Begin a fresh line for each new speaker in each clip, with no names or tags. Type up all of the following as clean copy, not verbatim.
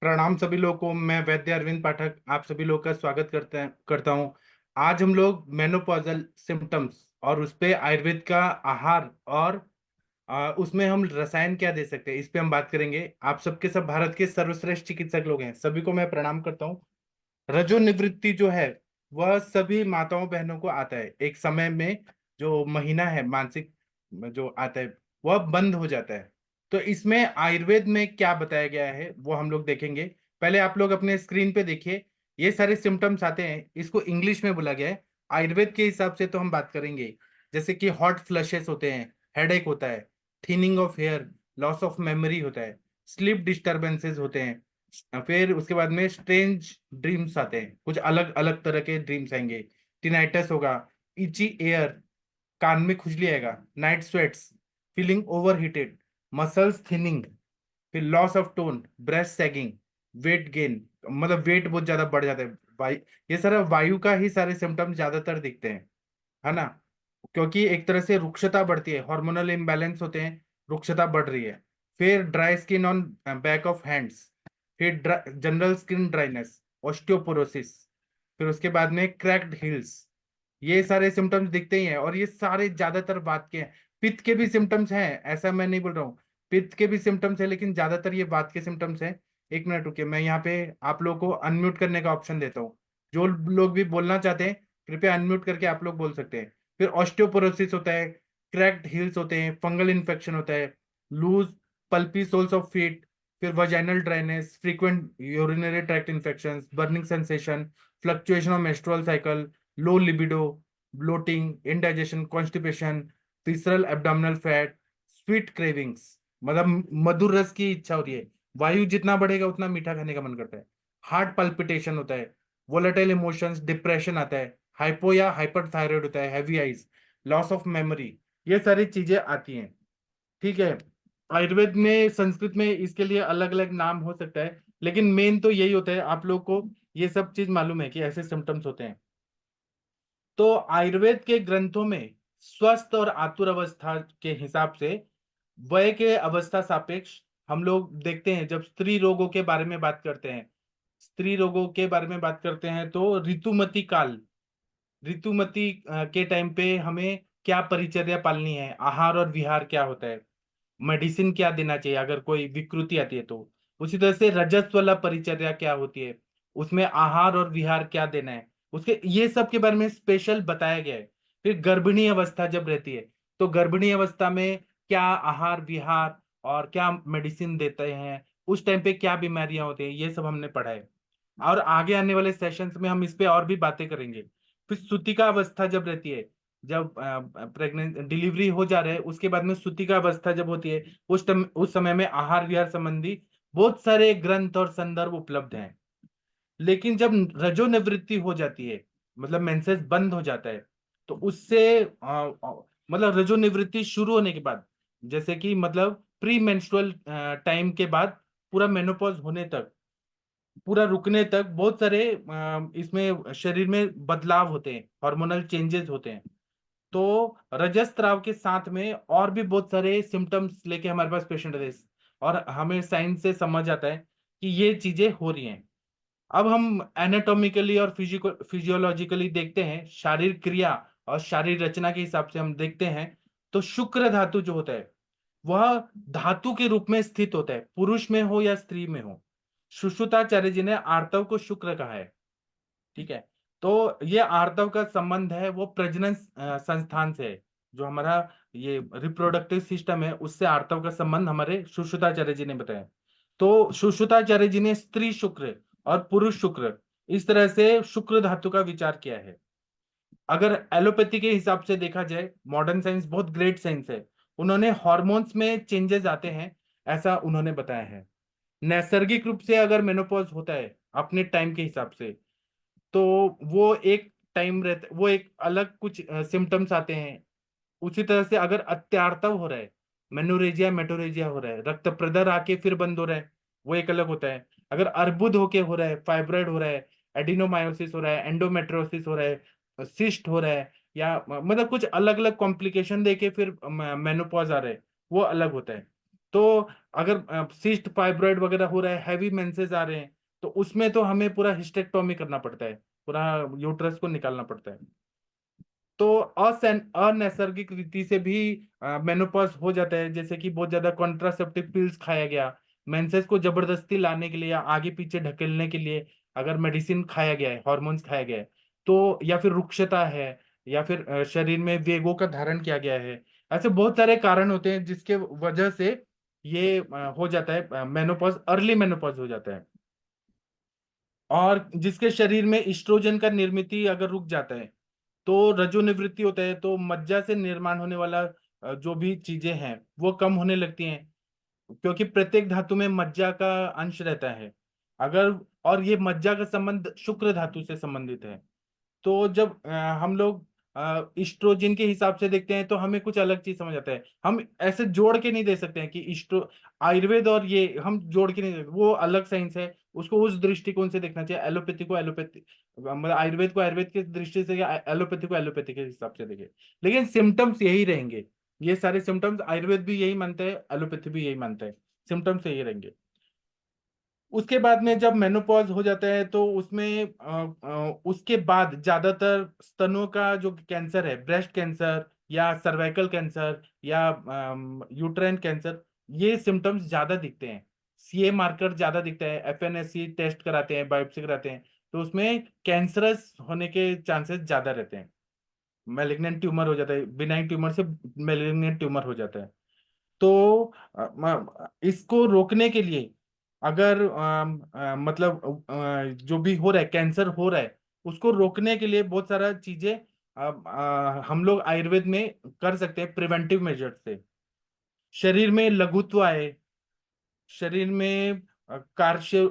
प्रणाम सभी लोगों को। मैं वैद्य अरविंद पाठक आप सभी लोग का स्वागत करता हूँ। आज हम लोग मेनोपॉजल सिम्टम्स और उस पे आयुर्वेद का आहार और उसमें हम रसायन क्या दे सकते हैं, इस पे हम बात करेंगे। आप सबके सब भारत के सर्वश्रेष्ठ चिकित्सक लोग हैं, सभी को मैं प्रणाम करता हूँ। रजो निवृत्ति जो है वह सभी माताओं बहनों को आता है एक समय में। जो महीना है मानसिक जो आता है वह बंद हो जाता है। तो इसमें आयुर्वेद में क्या बताया गया है वो हम लोग देखेंगे। पहले आप लोग अपने स्क्रीन पे देखिए, ये सारे सिम्टम्स आते हैं, इसको इंग्लिश में बोला गया है। आयुर्वेद के हिसाब से तो हम बात करेंगे, जैसे कि हॉट फ्लशेस होते हैं, हेडेक होता है, thinning of hair, loss of memory होता है, स्लीप डिस्टरबेंसेस होते हैं, फिर उसके बाद में स्ट्रेंज ड्रीम्स आते हैं, कुछ अलग अलग तरह के ड्रीम्स आएंगे, टिनाइटस होगा, इची एयर, कान में खुजली आएगा, night sweats, feeling over heated, muscles thinning, फिर loss of tone, breast sagging, weight gain, मतलब वेट बहुत ज्यादा बढ़ जाता है। वायु, ये सारा वायु का ही सारे सिम्टम्स ज्यादातर दिखते हैं, है ना। क्योंकि एक तरह से रुक्षता बढ़ती है, हार्मोनल इम्बैलेंस होते हैं, रुक्षता बढ़ रही है। फिर dry skin on back of hands, फिर जनरल स्किन ड्राइनेस, ऑस्टियोपोरोसिस, फिर उसके बाद में क्रैक्ड हील्स। ये सारे सिम्टम्स दिखते ही हैं और ये सारे ज्यादातर वात के हैं। पित्त के भी सिम्टम्स हैं, ऐसा मैं नहीं बोल रहा हूँ, पित्त के भी सिम्टम्स है, लेकिन ज्यादातर ये वात के सिम्टम्स हैं। एक मिनट रुकिए, मैं यहाँ पे आप लोग को अनम्यूट करने का ऑप्शन देता हूँ। जो लोग भी बोलना चाहते हैं कृपया अनम्यूट करके आप लोग बोल सकते हैं। फिर ऑस्टियोपोरोसिस होता है, क्रैक्ड हील्स होते हैं, फंगल इन्फेक्शन होता है, loose pulpy soles of feet, फिर vaginal dryness, frequent urinary tract infections, burning sensation, fluctuation of menstrual cycle, low libido, bloating, indigestion, constipation, visceral abdominal fat, sweet cravings, मतलब मधुर रस की इच्छा होती है। वायु जितना बढ़ेगा उतना मीठा खाने का मन करता है। हार्ट पल्पिटेशन होता है, वोलेटाइल इमोशंस, डिप्रेशन आता है, हाइपो या हाइपर थायराइड होता है, heavy eyes, loss of memory, ये सारी चीजें आती हैं। ठीक है। आयुर्वेद में संस्कृत में इसके लिए अलग अलग नाम हो सकता है, लेकिन मेन तो यही होता है। आप लोग को ये सब चीज मालूम है कि ऐसे सिम्टम्स होते हैं। तो आयुर्वेद के ग्रंथों में स्वस्थ और आतुर अवस्था के हिसाब से वय के अवस्था सापेक्ष हम लोग देखते हैं। जब स्त्री रोगों के बारे में बात करते हैं, स्त्री रोगों के बारे में बात करते हैं तो ऋतुमती काल, ऋतुमती के टाइम पे हमें क्या परिचर्या पालनी है, आहार और विहार क्या होता है, मेडिसिन क्या देना चाहिए अगर कोई विकृति आती है तो। उसी तरह से रजस्वला वाला परिचर्या क्या होती है, उसमें आहार और विहार क्या देना है, उसके ये सब के बारे में स्पेशल बताया गया है। फिर गर्भिणी अवस्था जब रहती है तो गर्भिणी अवस्था में क्या आहार विहार और क्या मेडिसिन देते हैं, उस टाइम पे क्या बीमारियां होती हैं, ये सब हमने पढ़ा है। और आगे आने वाले सेशंस में हम इस पे और भी बातें करेंगे। फिर सुतिका अवस्था जब रहती है, जब प्रेग्नेंट डिलीवरी हो जा रहा है उसके बाद में सुतिका अवस्था जब होती है, उस समय में आहार विहार संबंधी बहुत सारे ग्रंथ और संदर्भ उपलब्ध हैं। लेकिन जब रजो निवृत्ति हो जाती है, मतलब मेंसेस बंद हो जाता है, तो उससे मतलब रजो निवृत्ति शुरू होने के बाद, जैसे कि मतलब प्री मेंस्ट्रुअल टाइम के बाद पूरा मेनोपॉज होने तक, पूरा रुकने तक बहुत सारे इसमें शरीर में बदलाव होते हैं, हार्मोनल चेंजेस होते हैं। तो रजस्त्राव के साथ में और भी बहुत सारे सिम्टम्स लेके हमारे पास पेशेंट आते हैं और हमें साइंस से समझ आता है कि ये चीजें हो रही हैं। अब हम एनाटॉमिकली और फिजियोलॉजिकली देखते हैं, शारीरिक क्रिया और शारीरिक रचना के हिसाब से हम देखते हैं। तो शुक्र धातु जो होता है वह धातु के रूप में स्थित होता है, पुरुष में हो या स्त्री में हो। सुश्रुताचार्य जी ने आर्तव को शुक्र कहा है। ठीक है। तो ये आर्तव का संबंध है वो प्रजनन संस्थान से है। जो हमारा ये रिप्रोडक्टिव सिस्टम है उससे आर्तव का संबंध हमारे सुश्रुताचार्य जी ने बताया। तो सुश्रुताचार्य जी ने स्त्री शुक्र और पुरुष शुक्र, इस तरह से शुक्र धातु का विचार किया है। अगर एलोपैथी के हिसाब से देखा जाए, मॉडर्न साइंस बहुत ग्रेट साइंस है, उन्होंने हॉर्मोन्स में चेंजेस आते हैं, ऐसा उन्होंने बताया है। नैसर्गिक रूप से अगर मेनोपॉज होता है अपने टाइम के हिसाब से, तो वो एक टाइम रहता, वो एक अलग कुछ सिम्टम्स आते हैं। उसी तरह से अगर अत्यार्तव हो रहा है, मेनोरेजिया मेटोरेजिया हो रहा है, रक्त प्रदर आके फिर बंद हो रहा है, वो एक अलग होता है। अगर अर्बुद होके हो रहा है, फाइब्रॉइड हो रहा है, एडिनोमायोसिस हो रहा है, एंडोमेट्रोसिस हो रहा है, सिस्ट हो रहा है, या मतलब कुछ अलग अलग कॉम्प्लिकेशन देके फिर मेनोपॉज आ रहा है, वो अलग होता है। तो अगर सिस्ट फाइब्रॉइड वगैरह हो रहा है, हैवी मेंसेस आ रहे हैं, तो उसमें तो हमें पूरा हिस्टेक्टोमी करना पड़ता है, पूरा यूट्रस को निकालना पड़ता है। तो अनैसर्गिक रीति से भी मेनोपॉज हो जाता है, जैसे कि बहुत ज्यादा कॉन्ट्रासेप्टिव पिल्स खाया गया, मेंसेस को जबरदस्ती लाने के लिए या आगे पीछे ढकेलने के लिए अगर मेडिसिन खाया गया है, हॉर्मोन्स खाया गया है, तो या फिर रुक्षता है, या फिर शरीर में वेगों का धारण किया गया है, ऐसे बहुत सारे कारण होते हैं जिसके वजह से ये हो जाता है मेनोपॉज, अर्ली मेनोपॉज हो जाता है। और जिसके शरीर में इस्ट्रोजन का निर्मित अगर रुक जाता है, तो रजोनिवृत्ति होता है, तो मज्जा से निर्माण होने वाला जो भी चीजें हैं वो कम होने लगती हैं, क्योंकि प्रत्येक धातु में मज्जा का अंश रहता है। अगर और ये मज्जा का संबंध शुक्र धातु से संबंधित है। तो जब हम लोग इस्ट्रोजन के हिसाब से देखते हैं तो हमें कुछ अलग चीज समझ आता है। हम ऐसे जोड़ के नहीं दे सकते हैं कि इस्ट्रो आयुर्वेद और ये हम जोड़ के नहीं दे सकते, वो अलग साइंस है, उसको उस दृष्टिकोण से देखना चाहिए। एलोपैथी को एलोपैथी, मतलब आयुर्वेद को आयुर्वेद की दृष्टि से, या एलोपैथी को एलोपैथी के हिसाब से देखे, लेकिन सिम्टम्स यही रहेंगे। ये सारे सिम्टम्स आयुर्वेद भी यही मानता है, एलोपैथी भी यही मानता है, सिम्टम्स यही रहेंगे। उसके बाद में जब मेनोपॉज हो जाता है तो उसमें उसके बाद ज्यादातर स्तनों का जो कैंसर है, ब्रेस्ट कैंसर या सर्वाइकल कैंसर या यूट्राइन कैंसर, ये सिम्टम्स ज्यादा दिखते हैं। सीए मार्कर ज्यादा दिखता है, एफएनएससी टेस्ट कराते हैं, बायोप्सी कराते हैं, तो उसमें कैंसरस होने के चांसेस ज्यादा रहते हैं। मैलिग्नेंट ट्यूमर हो जाता है, बिनाइन ट्यूमर से मैलिग्नेंट ट्यूमर हो जाता है। तो इसको रोकने के लिए अगर मतलब जो भी हो रहा है, कैंसर हो रहा है, उसको रोकने के लिए बहुत सारा चीजें हम लोग आयुर्वेद में कर सकते हैं प्रिवेंटिव मेजर से। शरीर में लघुत्व आए, शरीर में कार्य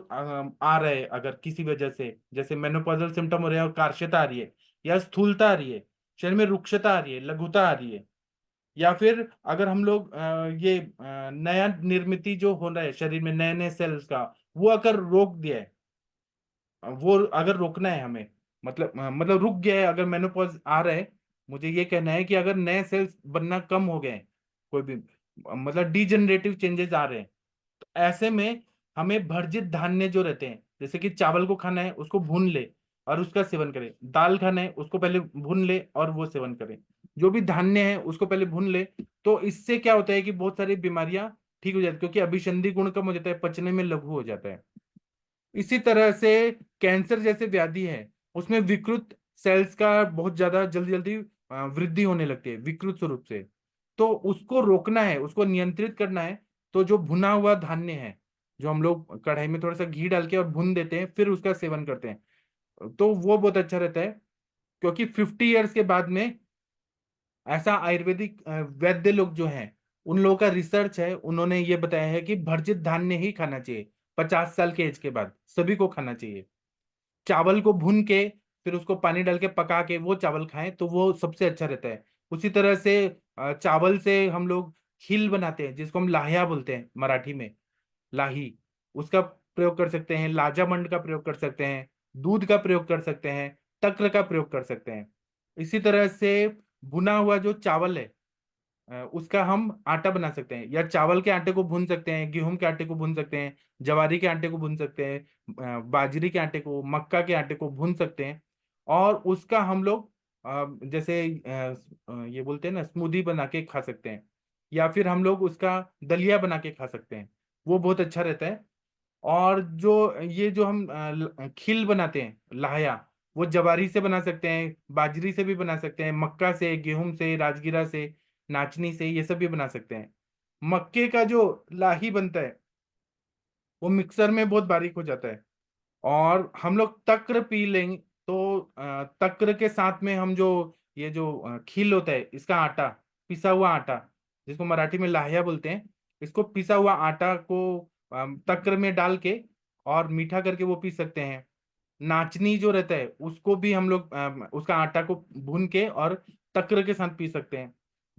आ रहा है अगर किसी वजह से, जैसे मेनोपॉजल सिम्टम हो रहे हैं और कार्श्यता आ रही है, या स्थूलता आ रही है, शरीर में रुक्षता आ रही है, लघुता आ रही है, या फिर अगर हम लोग ये नया निर्मित जो हो रहा है शरीर में, नए नए सेल्स का, वो अगर रोक दिया है, वो अगर रोकना है हमें, मतलब रुक गया है, अगर मेनोपॉज आ रहा है, मुझे ये कहना है कि अगर नए सेल्स बनना कम हो गए हैं, कोई भी मतलब डिजेनरेटिव चेंजेस आ रहे हैं, तो ऐसे में हमें भर्जित धान्य जो रहते हैं, जैसे कि चावल को खाना है उसको भून ले और उसका सेवन करें, दाल खाना है उसको पहले भून ले और वो सेवन करें, जो भी धान्य है उसको पहले भून ले। तो इससे क्या होता है कि बहुत सारी बीमारियां ठीक हो जाती है, क्योंकि अभिसंधि गुण कम हो जाता है, पचने में लघु हो जाता है। इसी तरह से कैंसर जैसे व्याधि है, उसमें विकृत सेल्स का बहुत ज्यादा जल्दी जल्दी वृद्धि होने लगती है विकृत स्वरूप से। तो उसको रोकना है, उसको नियंत्रित करना है। तो जो भुना हुआ धान्य है, जो हम लोग कढ़ाई में थोड़ा सा घी डाल के और भून देते हैं फिर उसका सेवन करते हैं, तो वो बहुत अच्छा रहता है। क्योंकि 50 ईयर्स के बाद में ऐसा आयुर्वेदिक वैद्य लोग जो हैं, उन लोगों का रिसर्च है, उन्होंने ये बताया है कि भर्जित धान्य ही खाना चाहिए। 50 साल के एज के बाद सभी को खाना चाहिए। चावल को भून के फिर उसको पानी डाल के पका के वो चावल खाएं तो वो सबसे अच्छा रहता है। उसी तरह से चावल से हम लोग खील बनाते हैं, जिसको हम लाहिया बोलते हैं मराठी में, लाही, उसका प्रयोग कर सकते हैं, लाजामंड का प्रयोग कर सकते हैं, दूध का प्रयोग कर सकते हैं, तक्र का प्रयोग कर सकते हैं। इसी तरह से भुना हुआ जो चावल है, उसका हम आटा बना सकते हैं, या चावल के आटे को भून सकते हैं, गेहूं के आटे को भून सकते हैं, जवारी के आटे को भून सकते हैं, बाजरी के आटे को, मक्का के आटे को भून सकते हैं। और उसका हम लोग जैसे ये बोलते हैं ना, स्मूदी बना के खा सकते हैं, या फिर हम लोग उसका दलिया बना के खा सकते हैं, वो बहुत अच्छा रहता है। और जो ये जो हम खील बनाते हैं लाया, वो जवारी से बना सकते हैं, बाजरी से भी बना सकते हैं, मक्का से, गेहूं से, राजगिरा से, नाचनी से, ये सब भी बना सकते हैं। मक्के का जो लाही बनता है वो मिक्सर में बहुत बारीक हो जाता है। और हम लोग तक्र पी लेंगे तो तक्र के साथ में हम जो ये जो खील होता है, इसका आटा, पिसा हुआ आटा, जिसको मराठी में लाहिया बोलते हैं, इसको पिसा हुआ आटा को तक्र में डाल के और मीठा करके वो पी सकते हैं। नाचनी जो रहता है उसको भी हम लोग उसका आटा को भून के और तक्र के साथ पी सकते हैं।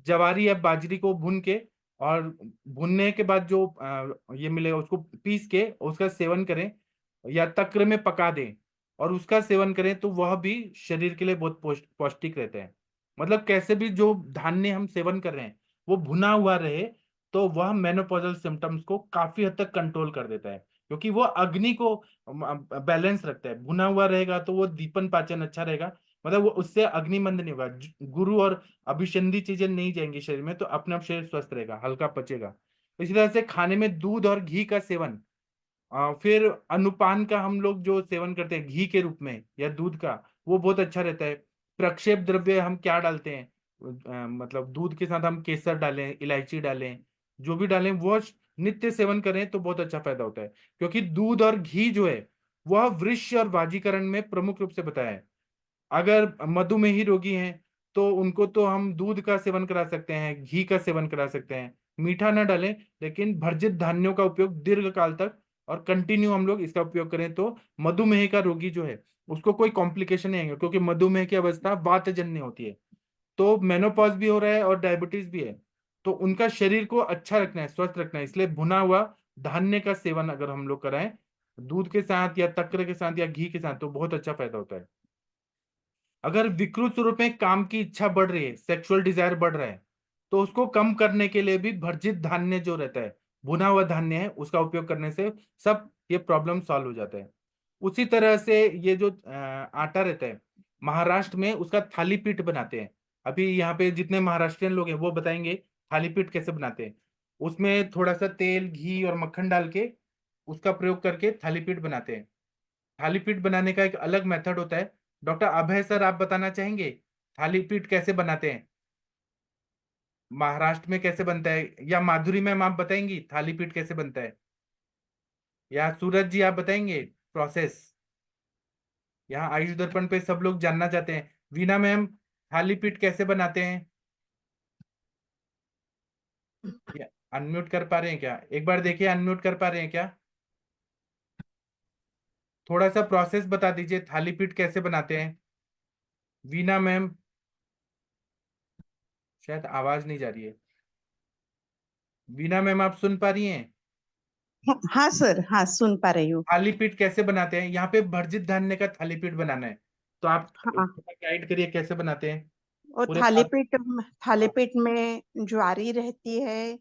जवारी या बाजरी को भून के और भुनने के बाद जो ये मिलेगा उसको पीस के उसका सेवन करें, या तक्र में पका दें और उसका सेवन करें, तो वह भी शरीर के लिए बहुत पौष्टिक रहता है। मतलब कैसे भी जो धान्य हम सेवन कर रहे हैं वो भुना हुआ रहे, तो वह मेनोपॉजल सिम्टम्स को काफी हद तक कंट्रोल कर देता है, क्योंकि वो अग्नि को बैलेंस रखता है। भुना हुआ रहेगा तो वो दीपन पाचन अच्छा रहेगा, मतलब वो उससे अग्निमंद नहीं होगा, गुरु और अभिसंधि चीजें नहीं जाएंगी शरीर में, तो अपने आप शरीर स्वस्थ रहेगा, हल्का पचेगा। इसी तरह से खाने में दूध और घी का सेवन, फिर अनुपान का हम लोग जो सेवन करते हैं घी के रूप में या दूध का, वो बहुत अच्छा रहता है। प्रक्षेप द्रव्य हम क्या डालते हैं, मतलब दूध के साथ हम केसर डालें, इलायची डालें, जो भी डालें वो नित्य सेवन करें तो बहुत अच्छा फायदा होता है। क्योंकि दूध और घी जो है वह वृष और वाजीकरण में प्रमुख रूप से बताया है। अगर मधुमेही रोगी हैं तो उनको तो हम दूध का सेवन करा सकते हैं, घी का सेवन करा सकते हैं, मीठा ना डालें, लेकिन भर्जित धान्यों का उपयोग दीर्घ काल तक और कंटिन्यू हम लोग इसका उपयोग करें तो मधुमेह का रोगी जो है उसको कोई कॉम्प्लिकेशन नहीं आएगा, क्योंकि मधुमेह की अवस्था वातजन्य होती है। तो मेनोपॉज भी हो रहा है और डायबिटीज भी है, तो उनका शरीर को अच्छा रखना है, स्वस्थ रखना है, इसलिए भुना हुआ धान्य का सेवन अगर हम लोग कराएं दूध के साथ या तक्र के साथ या घी के साथ, तो बहुत अच्छा फायदा होता है। अगर विकृत स्वरूप में काम की इच्छा बढ़ रही है, सेक्सुअल डिजायर बढ़ रहा है, तो उसको कम करने के लिए भी भर्जित धान्य जो रहता है, भुना हुआ धान्य है, उसका उपयोग करने से सब ये प्रॉब्लम सॉल्व हो जाता है। उसी तरह से ये जो आटा रहता है, महाराष्ट्र में उसका थाली पीठ बनाते हैं। अभी यहाँ पे जितने महाराष्ट्रियन लोग हैं वो बताएंगे थाली पीठ कैसे बनाते हैं। उसमें थोड़ा सा तेल, घी और मक्खन डाल के उसका प्रयोग करके थाली पीठ बनाते हैं। थाली पीठ बनाने का एक अलग मेथड होता है। डॉक्टर अभय सर, आप बताना चाहेंगे थाली पीठ कैसे बनाते हैं, महाराष्ट्र में कैसे बनता है? या माधुरी मैम आप बताएंगी थाली पीठ कैसे बनता है? या सूरज जी आप बताएंगे प्रोसेस? यहाँ आयुष दर्पण पे सब लोग जानना चाहते हैं। वीना मैम, थाली पीठ कैसे बनाते हैं? अनम्यूट कर पा रहे हैं क्या? एक बार देखिए, अनम्यूट कर पा रहे हैं क्या? थोड़ा सा प्रोसेस बता दीजिए, थाली पीठ कैसे बनाते हैं? वीना मैम, शायद आवाज नहीं जा रही है। वीना मैम, आप सुन पा रही हैं?
हाँ सर, हाँ सुन पा रही हूँ।
थाली पीठ कैसे बनाते हैं? यहाँ पे भर्जित धान्य का थाली पीठ बनाना है, तो आप
हाँ,
थोड़ा गाइड करिए कैसे बनाते हैं
और
पूरे
थाली
पास।
पीठ, थाली
हाँ।
पीठ में ज्वारी रहती है,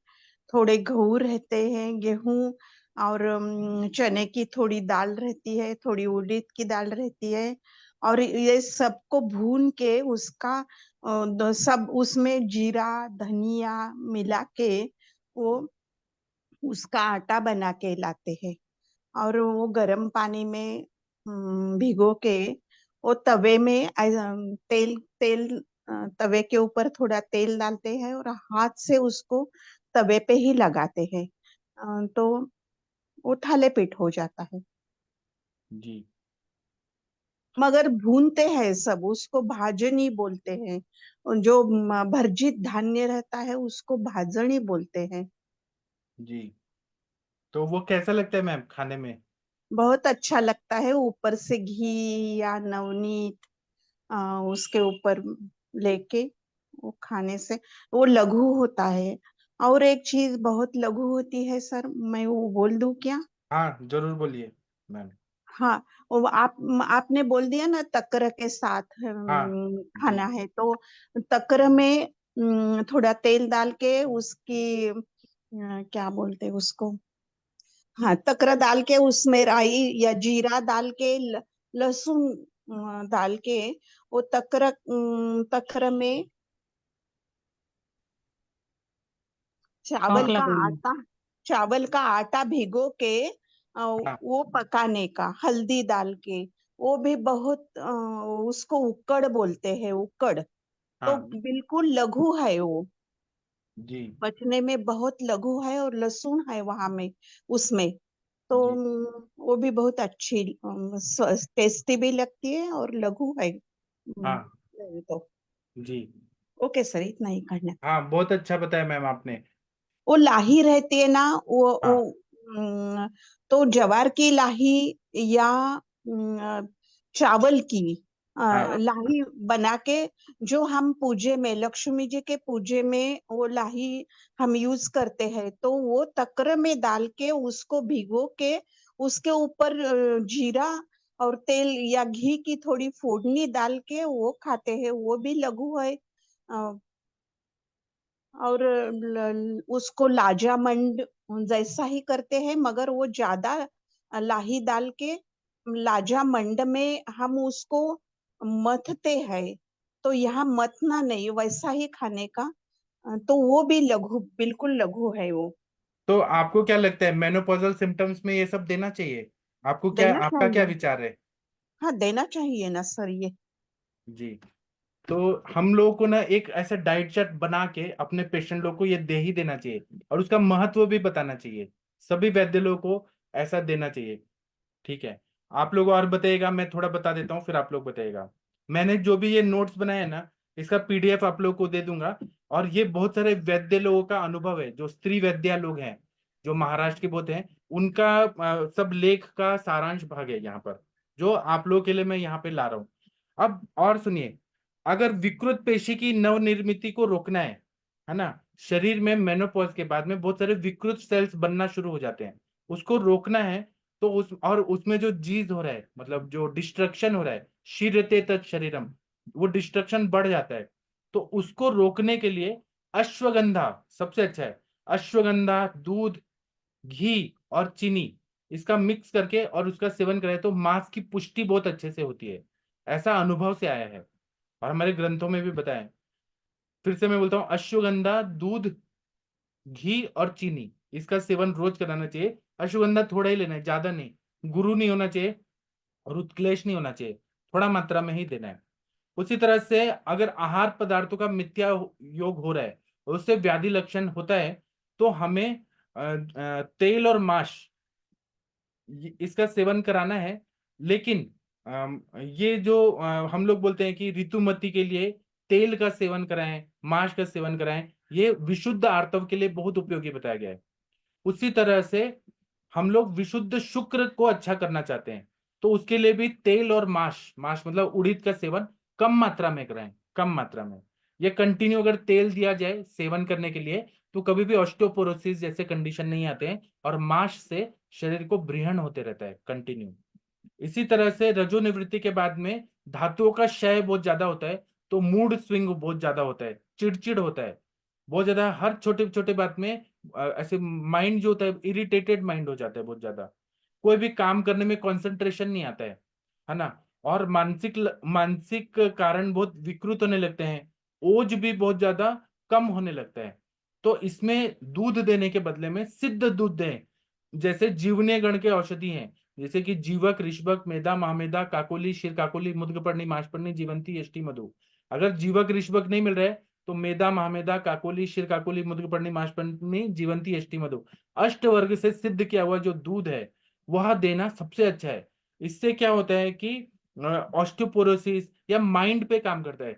थोड़े गेहूं रहते हैं, गेहूं, और चने की थोड़ी दाल रहती है, थोड़ी उड़द की दाल रहती है, और ये सबको भून के उसका सब उसमें जीरा धनिया मिला के वो उसका आटा बना के लाते हैं। और वो गर्म पानी में भिगो के वो तवे में तेल तेल तवे के ऊपर थोड़ा तेल डालते हैं और हाथ से उसको तवे पे ही लगाते हैं। तो वो थाले पीठ हो जाता है।
जी।
मगर भूनते हैं सब, उसको भाजनी बोलते हैं। और जो भर्जित धान्य रहता है उसको भाजनी बोलते हैं।
जी। तो वो कैसा लगता है मैम खाने में?
बहुत अच्छा लगता है, ऊपर से घी या नवनीत उसके ऊपर लेके वो खाने से वो लघु होता है। और एक चीज बहुत लघु होती है सर, मैं वो बोल दूं क्या?
हाँ जरूर बोलिए मैम।
हाँ, वो आपने बोल दिया ना तकर के साथ
हाँ।
खाना
जी।
है, तो तकर में थोड़ा तेल डाल के उसकी क्या बोलते हैं उसको, हाँ तकर डाल के उसमें राई या जीरा डाल के लहसुन डाल के वो तकर तकर में चावल
ढोकला
का
बोलिए।
आटा, चावल का आटा भिगो के
हाँ।
वो पकाने का हल्दी डाल के, वो भी बहुत उसको उक्कड़ बोलते हैं, उक्कड़। तो
हाँ।
बिल्कुल लघु है वो,
जी।
पचने में बहुत लघु है, और लहसुन है वहां में उसमें। तो
जी।
वो भी बहुत अच्छी टेस्टी भी लगती है और लघु है।
हाँ।
तो
जी।
ओके सर, इतना ही करना।
हाँ बहुत अच्छा बताया मैम आपने।
वो लाही रहती है ना, वो
हाँ।
तो ज्वार की लाही या चावल की
हाँ।
लाही बना के, जो हम पूजे में, लक्ष्मी जी के पूजे में वो लाही हम यूज करते हैं, तो वो तकर में डाल के उसको भिगो के उसके ऊपर जीरा और तेल या घी की थोड़ी फोड़नी डाल के वो खाते हैं, वो भी लघु है। और उसको लाजामंड जैसा ही करते हैं, मगर वो ज्यादा लाही डाल के लाजामंड में हम उसको मथते हैं। तो यहाँ मथना नहीं, वैसा ही खाने का। तो वो भी लघु, बिल्कुल लघु है वो।
तो आपको क्या लगता है मेनोपॉजल सिम्टम्स में ये सब देना चाहिए? आपको क्या,
देना
आपका क्या
चाहिए।
विचार है?
हाँ, देना चाहिए ना सर ये।
जी। तो हम लोगों को ना एक ऐसा डाइट चार्ट बना के अपने पेशेंट लोग को ये दे ही देना चाहिए, और उसका महत्व भी बताना चाहिए। सभी वैद्य लोगों को ऐसा देना चाहिए। ठीक है। आप लोग और बताइएगा, मैं थोड़ा बता देता हूँ, फिर आप लोग बताइएगा। मैंने जो भी ये नोट्स बनाए हैं ना, इसका पीडीएफ आप लोग को दे दूंगा। और ये बहुत सारे वैद्य लोगों का अनुभव है, जो स्त्री वैद्या लोग हैं, जो महाराष्ट्र के बहुत हैं, उनका सब लेख का सारांश भाग है यहाँ पर, जो आप लोगों के लिए मैं यहाँ पे ला रहा हूँ। अब और सुनिए, अगर विकृत पेशी की नवनिर्मिति को रोकना है ना, शरीर में मेनोपॉज के बाद में बहुत सारे विकृत सेल्स बनना शुरू हो जाते हैं, उसको रोकना है। तो उस और उसमें जो जीज हो रहा है, मतलब जो डिस्ट्रक्शन हो रहा है, शीरते तत् शरीरम, वो डिस्ट्रक्शन बढ़ जाता है। तो उसको रोकने के लिए अश्वगंधा सबसे अच्छा है। अश्वगंधा, दूध, घी और चीनी, इसका मिक्स करके और उसका सेवन करें तो मांस की पुष्टि बहुत अच्छे से होती है। ऐसा अनुभव से आया है और हमारे ग्रंथों में भी बताया है। फिर से मैं बोलता हूँ, अश्वगंधा, दूध, घी और चीनी, इसका सेवन रोज कराना चाहिए। अश्वगंधा थोड़ा ही लेना है, ज्यादा नहीं। गुरु नहीं होना चाहिए और उत्क्लेश नहीं होना चाहिए, थोड़ा मात्रा में ही देना है। उसी तरह से अगर आहार पदार्थों का मिथ्या योग हो रहा है और उससे व्याधि लक्षण होता है, तो हमें तेल और मांस, इसका सेवन कराना है। लेकिन ये जो हम लोग बोलते हैं कि ऋतुमती के लिए तेल का सेवन कराएं, मांस का सेवन कराएं, ये विशुद्ध आर्तव के लिए बहुत उपयोगी बताया गया है। उसी तरह से हम लोग विशुद्ध शुक्र को अच्छा करना चाहते हैं, तो उसके लिए भी तेल और मांस, मांस मतलब उड़ीद का सेवन कम मात्रा में कराएं, कम मात्रा में। ये कंटिन्यू अगर तेल दिया जाए सेवन करने के लिए, तो कभी भी ऑस्टियोपोरोसिस जैसे कंडीशन नहीं आते हैं, और मांस से शरीर को ब्रीहण होते रहता है कंटिन्यू। इसी तरह से रजोनिवृत्ति के बाद में धातुओं का क्षय बहुत ज्यादा होता है, तो मूड स्विंग बहुत ज्यादा होता है, चिड़चिड़ होता है बहुत ज्यादा, हर छोटे छोटे बात में ऐसे माइंड जो होता है इरिटेटेड माइंड हो जाता है बहुत ज्यादा, कोई भी काम करने में कंसंट्रेशन नहीं आता है ना। और मानसिक कारण बहुत विकृत होने लगते हैं, ओज भी बहुत ज्यादा कम होने लगता है। तो इसमें दूध देने के बदले में सिद्ध दूध दें, जैसे जीवने गण के औषधि हैं, जैसे कि जीवक, ऋषभक, मेधा, महामेधा, काकोली, क्षीर काकोली, मुद्गपर्णी, माशपर्णी, जीवंती, यष्टि, मधु। अगर जीवक ऋषभक नहीं मिल रहा है, तो मेधा, महामेधा, काकोली, क्षीर काकोली, मुद्गपर्णी, माशपर्णी, जीवंती, यष्टि, मधु, अष्ट वर्ग से सिद्ध किया हुआ जो दूध है वह देना सबसे अच्छा है। इससे क्या होता है कि ऑस्टियोपोरोसिस या माइंड पे काम करता है।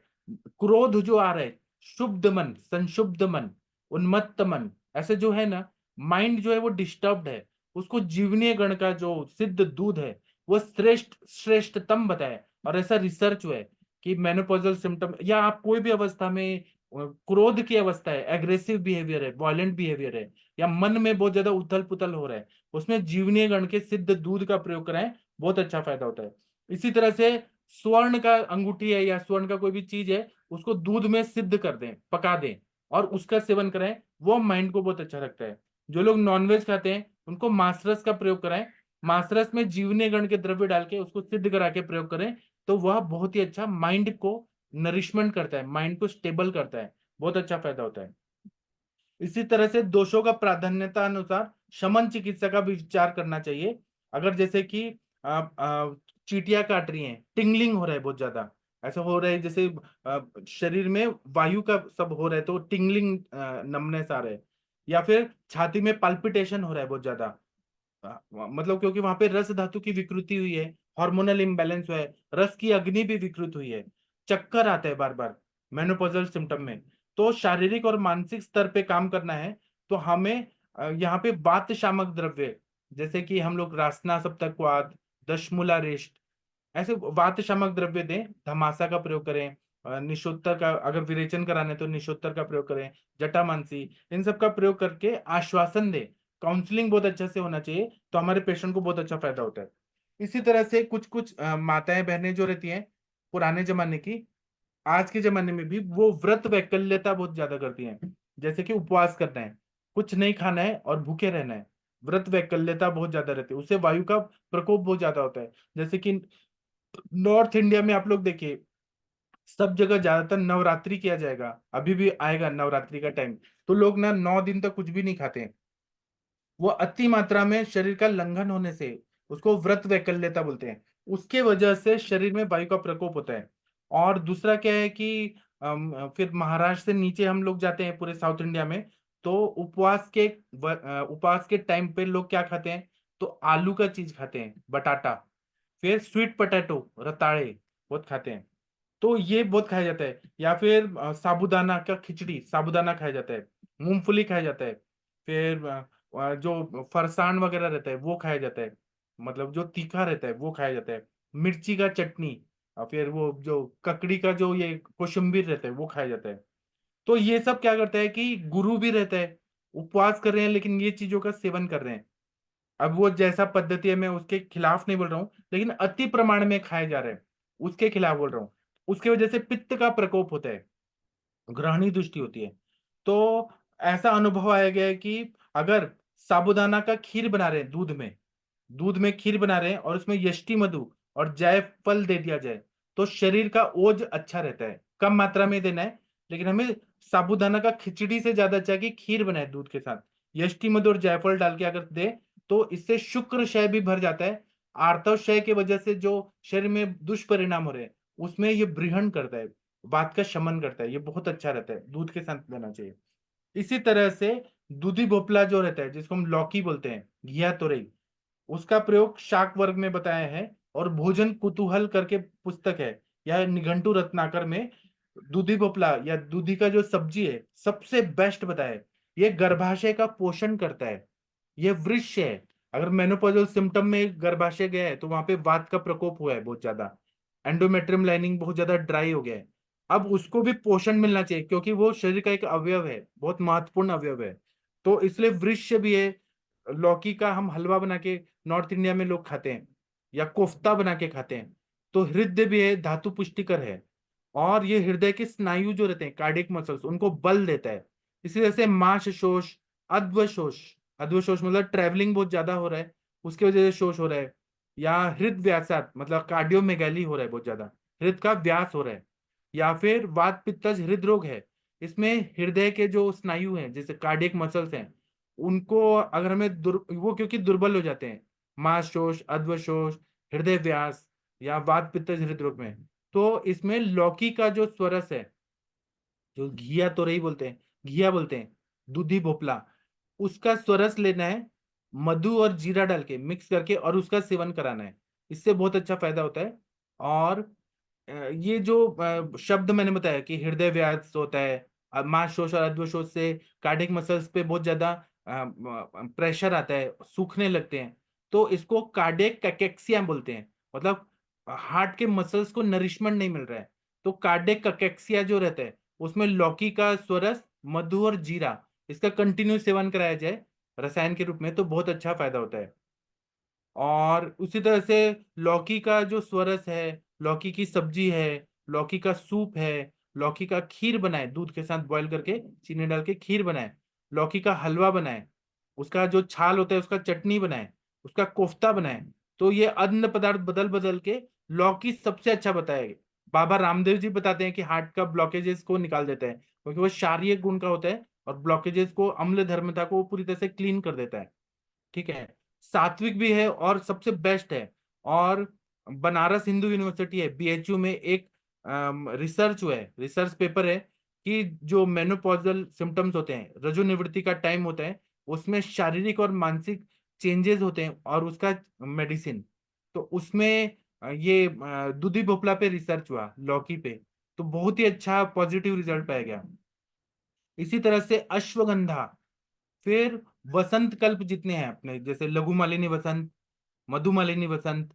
क्रोध जो आ रहा है, शुद्ध मन, संशुद्ध मन, उन्मत्त मन, ऐसे जो है ना, माइंड जो है वो डिस्टर्ब्ड है, उसको जीवनीय गण का जो सिद्ध दूध है वो श्रेष्ठतम बताया। और ऐसा रिसर्च हुआ है कि मेनोपॉजल सिम्टम या आप कोई भी अवस्था में, क्रोध की अवस्था है, एग्रेसिव बिहेवियर है, वायलेंट बिहेवियर है, या मन में बहुत ज्यादा उथल पुथल हो रहा है, उसमें जीवनीय गण के सिद्ध दूध का प्रयोग कराएं, बहुत अच्छा फायदा होता है। इसी तरह से स्वर्ण का अंगूठी है या स्वर्ण का कोई भी चीज है, उसको दूध में सिद्ध कर दें, पका दें और उसका सेवन कराएं, वो माइंड को बहुत अच्छा रखता है। जो लोग नॉनवेज खाते हैं उनको मांसरस का प्रयोग कराएं, मांसरस में जीवनीय गण के द्रव्य डाल के उसको सिद्ध करा के प्रयोग करें, तो वह बहुत ही अच्छा माइंड को नरिशमेंट करता है, माइंड को स्टेबल करता है, बहुत अच्छा फायदा होता है। इसी तरह से दोषों का प्राधान्यता अनुसार शमन चिकित्सा का भी विचार करना चाहिए। अगर जैसे कि चींटियां काट रही हैं, टिंगलिंग हो रहा है बहुत ज्यादा, ऐसा हो रहा है जैसे शरीर में वायु का सब हो रहा है, तो टिंगलिंग, नमनेस आ रहा है, या फिर छाती में पल्पिटेशन हो रहा है बहुत ज्यादा, मतलब क्योंकि वहां पे रस धातु की विकृति हुई है, हार्मोनल इम्बैलेंस हुआ है, रस की अग्नि भी विकृत हुई है, चक्कर आता है बार बार मेनोपॉजल सिम्टम में, तो शारीरिक और मानसिक स्तर पे काम करना है। तो हमें यहाँ पे वात शामक द्रव्य, जैसे कि हम लोग रासना सप्तक्वाद, दशमूला रेष्ट, ऐसे वात शामक द्रव्य दें, धमासा का प्रयोग करें, निशोत्तर का, अगर विरेचन कराने तो निशोत्तर का प्रयोग करें, जटामांसी, इन सब का प्रयोग करके आश्वासन दें। काउंसलिंग बहुत अच्छा से होना चाहिए, तो हमारे पेशेंट को बहुत अच्छा फायदा होता है। इसी तरह से कुछ कुछ माताएं बहनें जो रहती हैं पुराने जमाने की, आज के जमाने में भी वो व्रत वैकल्यता बहुत ज्यादा करती हैं। जैसे कि उपवास करना है, कुछ नहीं खाना है और भूखे रहना है, व्रत वैकल्यता बहुत ज्यादा रहती है, उससे वायु का प्रकोप बहुत ज्यादा होता है। जैसे कि नॉर्थ इंडिया में आप लोग देखिए, सब जगह ज्यादातर नवरात्रि किया जाएगा, अभी भी आएगा नवरात्रि का टाइम, तो लोग ना 9 दिन तक कुछ भी नहीं खाते हैं। वो अति मात्रा में शरीर का लंघन होने से उसको व्रत वैकल्यता बोलते हैं, उसके वजह से शरीर में वायु का प्रकोप होता है। और दूसरा क्या है कि फिर महाराष्ट्र से नीचे हम लोग जाते हैं पूरे साउथ इंडिया में, तो उपवास के टाइम पे लोग क्या खाते हैं, तो आलू का चीज खाते हैं, बटाटा, फिर स्वीट पोटैटो, रताड़े बहुत खाते हैं, तो ये बहुत खाया जाता है। या फिर साबूदाना का खिचड़ी, साबूदाना खाया जाता है, मूंगफली खाया जाता है, फिर जो फरसान वगैरह रहता है वो खाया जाता है, मतलब जो तीखा रहता है वो खाया जाता है, मिर्ची का चटनी, और फिर वो जो ककड़ी का जो ये कोशिम्बीर रहता है वो खाया जाता है। तो ये सब क्या करता है कि गुरु भी रहता है, उपवास कर रहे हैं लेकिन ये चीजों का सेवन कर रहे हैं। अब वो जैसा पद्धति है मैं उसके खिलाफ नहीं बोल रहा हूँ, लेकिन अति प्रमाण में खाए जा रहे हैं उसके खिलाफ बोल रहा हूँ। उसकी वजह से पित्त का प्रकोप होता है, ग्रहणी दृष्टि होती है। तो ऐसा अनुभव आया गया है कि अगर साबूदाना का खीर बना रहे हैं, दूध में खीर बना रहे हैं और उसमें यष्टि मधु और जायफल दे दिया जाए, तो शरीर का ओज अच्छा रहता है। कम मात्रा में देना है, लेकिन हमें साबूदाना का खिचड़ी से ज्यादा अच्छा है कि खीर बनाए दूध के साथ, यष्टि मधु और जायफल डाल के अगर दे, तो इससे शुक्र क्षय भी भर जाता है। आर्तव क्षय की वजह से जो शरीर में दुष्परिणाम हो रहे हैं उसमें ये बृहण करता है, बात का शमन करता है, ये बहुत अच्छा रहता है, दूध के साथ लेना चाहिए। इसी तरह से दूधी भोपला जो रहता है जिसको हम लौकी बोलते हैं, घिया तोरई, उसका प्रयोग शाक वर्ग में बताया है। और भोजन कुतूहल करके पुस्तक है या निघंटु रत्नाकर में दूधी भोपला या दूधी का जो सब्जी है सबसे बेस्ट बताया है। ये गर्भाशय का पोषण करता है, ये वृक्ष है। अगर मेनोपॉजल सिम्टम में गर्भाशय गया है तो वहां पे वात का प्रकोप हुआ है बहुत ज्यादा, एंडोमेट्रियम लाइनिंग बहुत ज्यादा ड्राई हो गया है, अब उसको भी पोषण मिलना चाहिए क्योंकि वो शरीर का एक अवयव है, बहुत महत्वपूर्ण अवयव है। तो इसलिए वृक्ष भी है। लौकी का हम हलवा बना के नॉर्थ इंडिया में लोग खाते हैं, या कोफ्ता बना के खाते हैं। तो हृदय भी है, धातु पुष्टिकर है, और ये हृदय के स्नायु जो रहते हैं, कार्डियक मसल्स, उनको बल देता है। इसी वजह से मांस शोष, अध्वशोष, अध्वशोष मतलब ट्रैवलिंग बहुत ज्यादा हो रहा है उसकी वजह से शोष हो रहा है, या हृदय व्यासात मतलब कार्डियोमेगाली हो रहा है बहुत ज्यादा, हृदय का व्यास हो रहा है, या फिर वात पित्तज हृदय रोग है। इसमें हृदय के जो स्नायु हैं जैसे कार्डियक मसल्स हैं, उनको अगर हमें वो क्योंकि दुर्बल हो जाते हैं, मांसकोश, अध्वशोष, हृदय व्यास या वात पित्तज हृदय रोग में, तो इसमें लौकी का जो स्वरस है, जो घिया तोरई बोलते हैं, घिया बोलते हैं, दूधी भोपला, उसका स्वरस लेना है, मधु और जीरा डाल के मिक्स करके और उसका सेवन कराना है। इससे बहुत अच्छा फायदा होता है। और ये जो शब्द मैंने बताया कि हृदय व्यास होता है, मांसकोश और अधोकोश से कार्डियक मसल्स पे बहुत ज्यादा प्रेशर आता है, सूखने लगते हैं, तो इसको कार्डियक कैकेक्सिया बोलते हैं, मतलब हार्ट के मसल्स को नरिशमेंट नहीं मिल रहा है, तो कार्डियक कैकेक्सिया जो रहता है उसमें लौकी का स्वरस, मधु और जीरा, इसका कंटिन्यू सेवन कराया जाए रसायन के रूप में, तो बहुत अच्छा फायदा होता है। और उसी तरह से लौकी का जो स्वरस है, लौकी की सब्जी है, लौकी का सूप है, लौकी का खीर बनाए दूध के साथ बॉईल करके चीनी डाल के खीर बनाए, लौकी का हलवा बनाए, उसका जो छाल होता है उसका चटनी बनाए, उसका कोफ्ता बनाए, तो ये अन्न पदार्थ बदल बदल के लौकी सबसे अच्छा बताया। बाबा रामदेव जी बताते हैं कि हार्ट का ब्लॉकेजेस को निकाल देता है क्योंकि वो क्षारीय गुण का होता है, और ब्लॉकेजेस को, अम्ल धर्मता को वो पूरी तरह से क्लीन कर देता है। ठीक है, सात्विक भी है और सबसे बेस्ट है। और बनारस हिंदू यूनिवर्सिटी है, बीएचयू में एक रिसर्च हुआ है, रिसर्च पेपर है कि जो मेनोपॉजल सिम्टम्स होते हैं, रजोनिवृत्ति का टाइम होता है, उसमें शारीरिक और मानसिक चेंजेस होते हैं और उसका मेडिसिन, तो उसमें ये दूधी भोपला पे रिसर्च हुआ, लौकी पे, तो बहुत ही अच्छा पॉजिटिव रिजल्ट पाया गया। इसी तरह से अश्वगंधा, फिर वसंत कल्प जितने हैं अपने, जैसे लघु मालिनी वसंत, मधु मालिनी वसंत,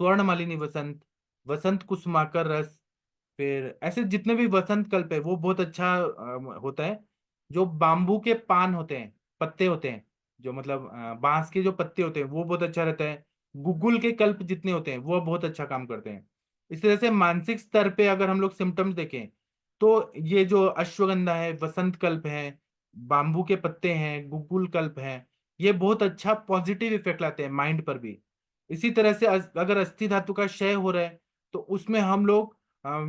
स्वर्ण मालिनी वसंत, वसंत कुसुमाकर रस, फिर ऐसे जितने भी वसंत कल्प है वो बहुत अच्छा होता है। जो बाम्बू के पान होते हैं, पत्ते होते हैं, जो मतलब बांस के जो पत्ते होते हैं वो बहुत अच्छा रहता है। गुग्गुल के कल्प जितने होते हैं वो बहुत अच्छा काम करते हैं। इस तरह से मानसिक स्तर पे अगर हम लोग सिम्टम्स देखें, तो ये जो अश्वगंधा है, वसंत कल्प है, बाम्बू के पत्ते हैं, गुगुल कल्प हैं, ये बहुत अच्छा पॉजिटिव इफेक्ट लाते हैं माइंड पर भी। इसी तरह से अगर अस्थि धातु का क्षय हो रहा है तो उसमें हम लोग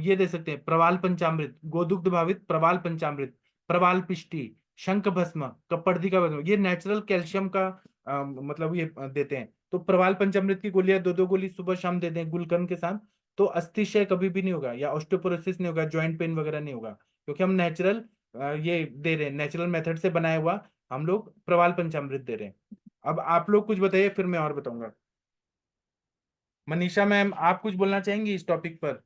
ये दे सकते हैं प्रवाल पंचामृत, गोदुग्ध भावित प्रवाल पंचामृत, प्रवाल पिष्टी, शंख भस्म, कपर्दी का भस्म, ये नेचुरल कैल्शियम का मतलब ये देते हैं। तो प्रवाल पंचामृत की गोलियां 2-2 गोली सुबह शाम दे दें गुलकंद के साथ, तो अस्थि क्षय कभी भी नहीं होगा, या ऑस्टियोपोरोसिस नहीं होगा, जॉइंट पेन वगैरह नहीं होगा, क्योंकि हम नेचुरल ये दे रहे हैं, नेचुरल मेथड से बनाया हुआ हम लोग प्रवाल पंचामृत दे रहे हैं। अब आप लोग कुछ बताइए, फिर मैं और बताऊंगा। मनीषा मैम, आप कुछ बोलना चाहेंगी इस टॉपिक पर?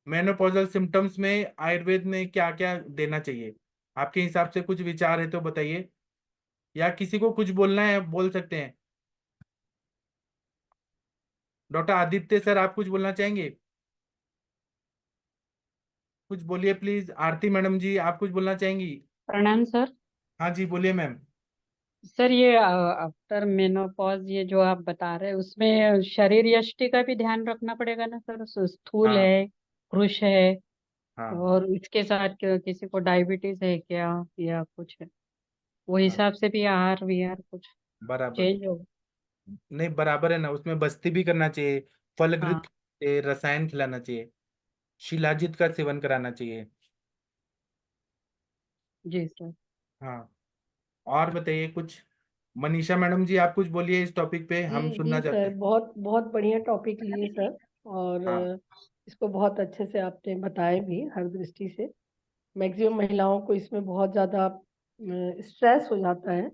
मेनोपॉजल सिम्टम्स में आयुर्वेद में क्या क्या देना चाहिए, आपके हिसाब से कुछ विचार है तो बताइए, या किसी को कुछ बोलना है बोल सकते हैं। डॉक्टर आदित्य सर, आप कुछ बोलना चाहेंगे? कुछ बोलिए प्लीज। आरती मैडम जी, आप कुछ बोलना चाहेंगी?
प्रणाम सर।
हाँ जी, बोलिए मैम।
सर ये आफ्टर मेनोपॉज ये जो आप बता रहे हैं उसमें शरीर यष्टि का भी ध्यान रखना पड़ेगा ना सर? स्थूल
हाँ
है, कृश है,
हाँ,
और इसके साथ किसी को डायबिटीज है क्या या कुछ है? वो
हाँ,
हिसाब से भी आहार विहार कुछ
बराबर।
चेंज होगा।
नहीं, बराबर है ना, उसमें बस्ती भी करना चाहिए, फलगृत
हाँ
रसायन खिलाना चाहिए, शिलाजित का सेवन कराना चाहिए।
जी सर।
हाँ, और बताइए कुछ। मनीषा मैडम जी, आप कुछ बोलिए इस टॉपिक पे,
जी
हम
जी
सुनना चाहते
सर,
हैं।
बहुत बहुत बढ़िया टॉपिक लिए सर। और
हाँ
इसको बहुत अच्छे से आपने बताया भी हर दृष्टि से। मैक्सिमम महिलाओं को इसमें बहुत ज़्यादा स्ट्रेस हो जाता है,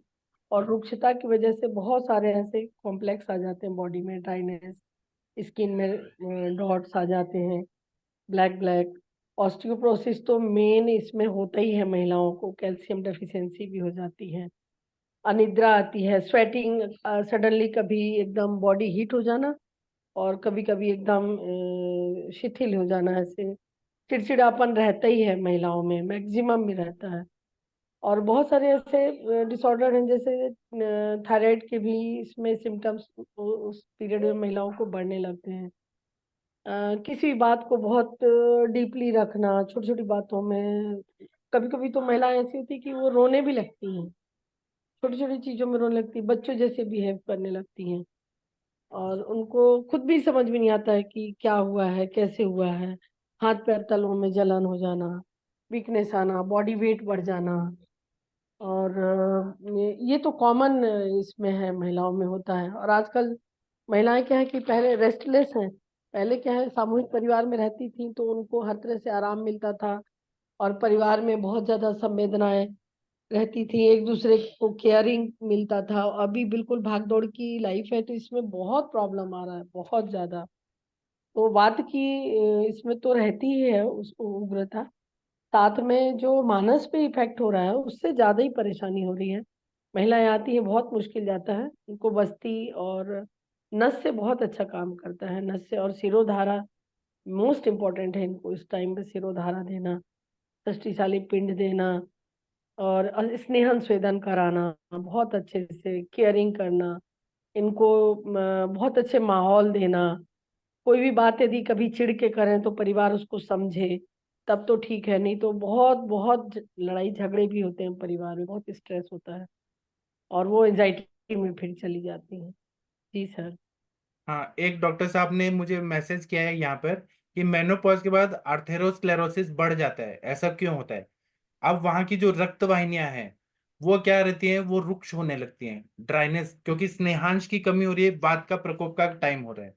और रुक्षता की वजह से बहुत सारे ऐसे कॉम्प्लेक्स आ जाते हैं बॉडी में, ड्राइनेस, स्किन में डॉट्स आ जाते हैं, ब्लैक ब्लैक। ऑस्टियोप्रोसिस तो मेन इसमें होता ही है, महिलाओं को कैल्शियम डेफिशिएंसी भी हो जाती है, अनिद्रा आती है, स्वेटिंग, सडनली कभी एकदम बॉडी हीट हो जाना, और कभी कभी एकदम शिथिल हो जाना, ऐसे चिड़चिड़ापन रहता ही है महिलाओं में, मैक्सिमम में रहता है। और बहुत सारे ऐसे डिसऑर्डर हैं, जैसे थायराइड के भी इसमें सिम्टम्स उस पीरियड में महिलाओं को बढ़ने लगते हैं। किसी भी बात को बहुत डीपली रखना, छोटी छोटी बातों में, कभी कभी तो महिलाएं ऐसी होती है कि वो रोने भी लगती हैं, छोटी छोटी चीजों में रोने लगती, बच्चों जैसे बिहेव करने लगती हैं, और उनको खुद भी समझ में नहीं आता है कि क्या हुआ है, कैसे हुआ है। हाथ पैर तलवों में जलन हो जाना, वीकनेस आना, बॉडी वेट बढ़ जाना। और ये तो कॉमन इसमें है, महिलाओं में होता है। और आजकल महिलाएं क्या है कि पहले रेस्टलेस हैं, पहले क्या है सामूहिक परिवार में रहती थी तो उनको हर तरह से आराम मिलता था, और परिवार में बहुत ज्यादा संवेदनाएं रहती थी, एक दूसरे को केयरिंग मिलता था। अभी बिल्कुल भाग दौड़ की लाइफ है, तो इसमें बहुत प्रॉब्लम आ रहा है, बहुत ज्यादा। तो बात की इसमें तो रहती ही है उसको उग्रता, साथ में जो मानस पे इफेक्ट हो रहा है उससे ज्यादा ही परेशानी हो रही है। महिलाएं आती है, बहुत मुश्किल जाता है उनको, बस्ती और नस से बहुत अच्छा काम करता है, नस से। और सिरोधारा मोस्ट इम्पोर्टेंट है इनको इस टाइम पे, सिरोधारा देना, शक्तिशाली पिंड देना, और स्नेहन स्वेदन कराना, बहुत अच्छे से केयरिंग करना, इनको बहुत अच्छे माहौल देना। कोई भी बात यदि कभी चिढ़ के करें तो परिवार उसको समझे, तब तो ठीक है, नहीं तो बहुत बहुत लड़ाई झगड़े भी होते हैं परिवार में, बहुत स्ट्रेस होता है, और वो एंजाइटी में फिर चली जाती है। जी सर।
हाँ, एक डॉक्टर साहब ने मुझे मैसेज किया है यहाँ पर कि मेनोपॉज के बाद आर्थेरोस्क्लेरोसिस बढ़ जाता है, ऐसा क्यों होता है? अब वहां की जो रक्त वाहिनियां हैं वो क्या रहती हैं, वो रुक्ष होने लगती हैं, ड्राइनेस, क्योंकि स्नेहांश की कमी हो रही है, बात का प्रकोप का टाइम हो रहा है।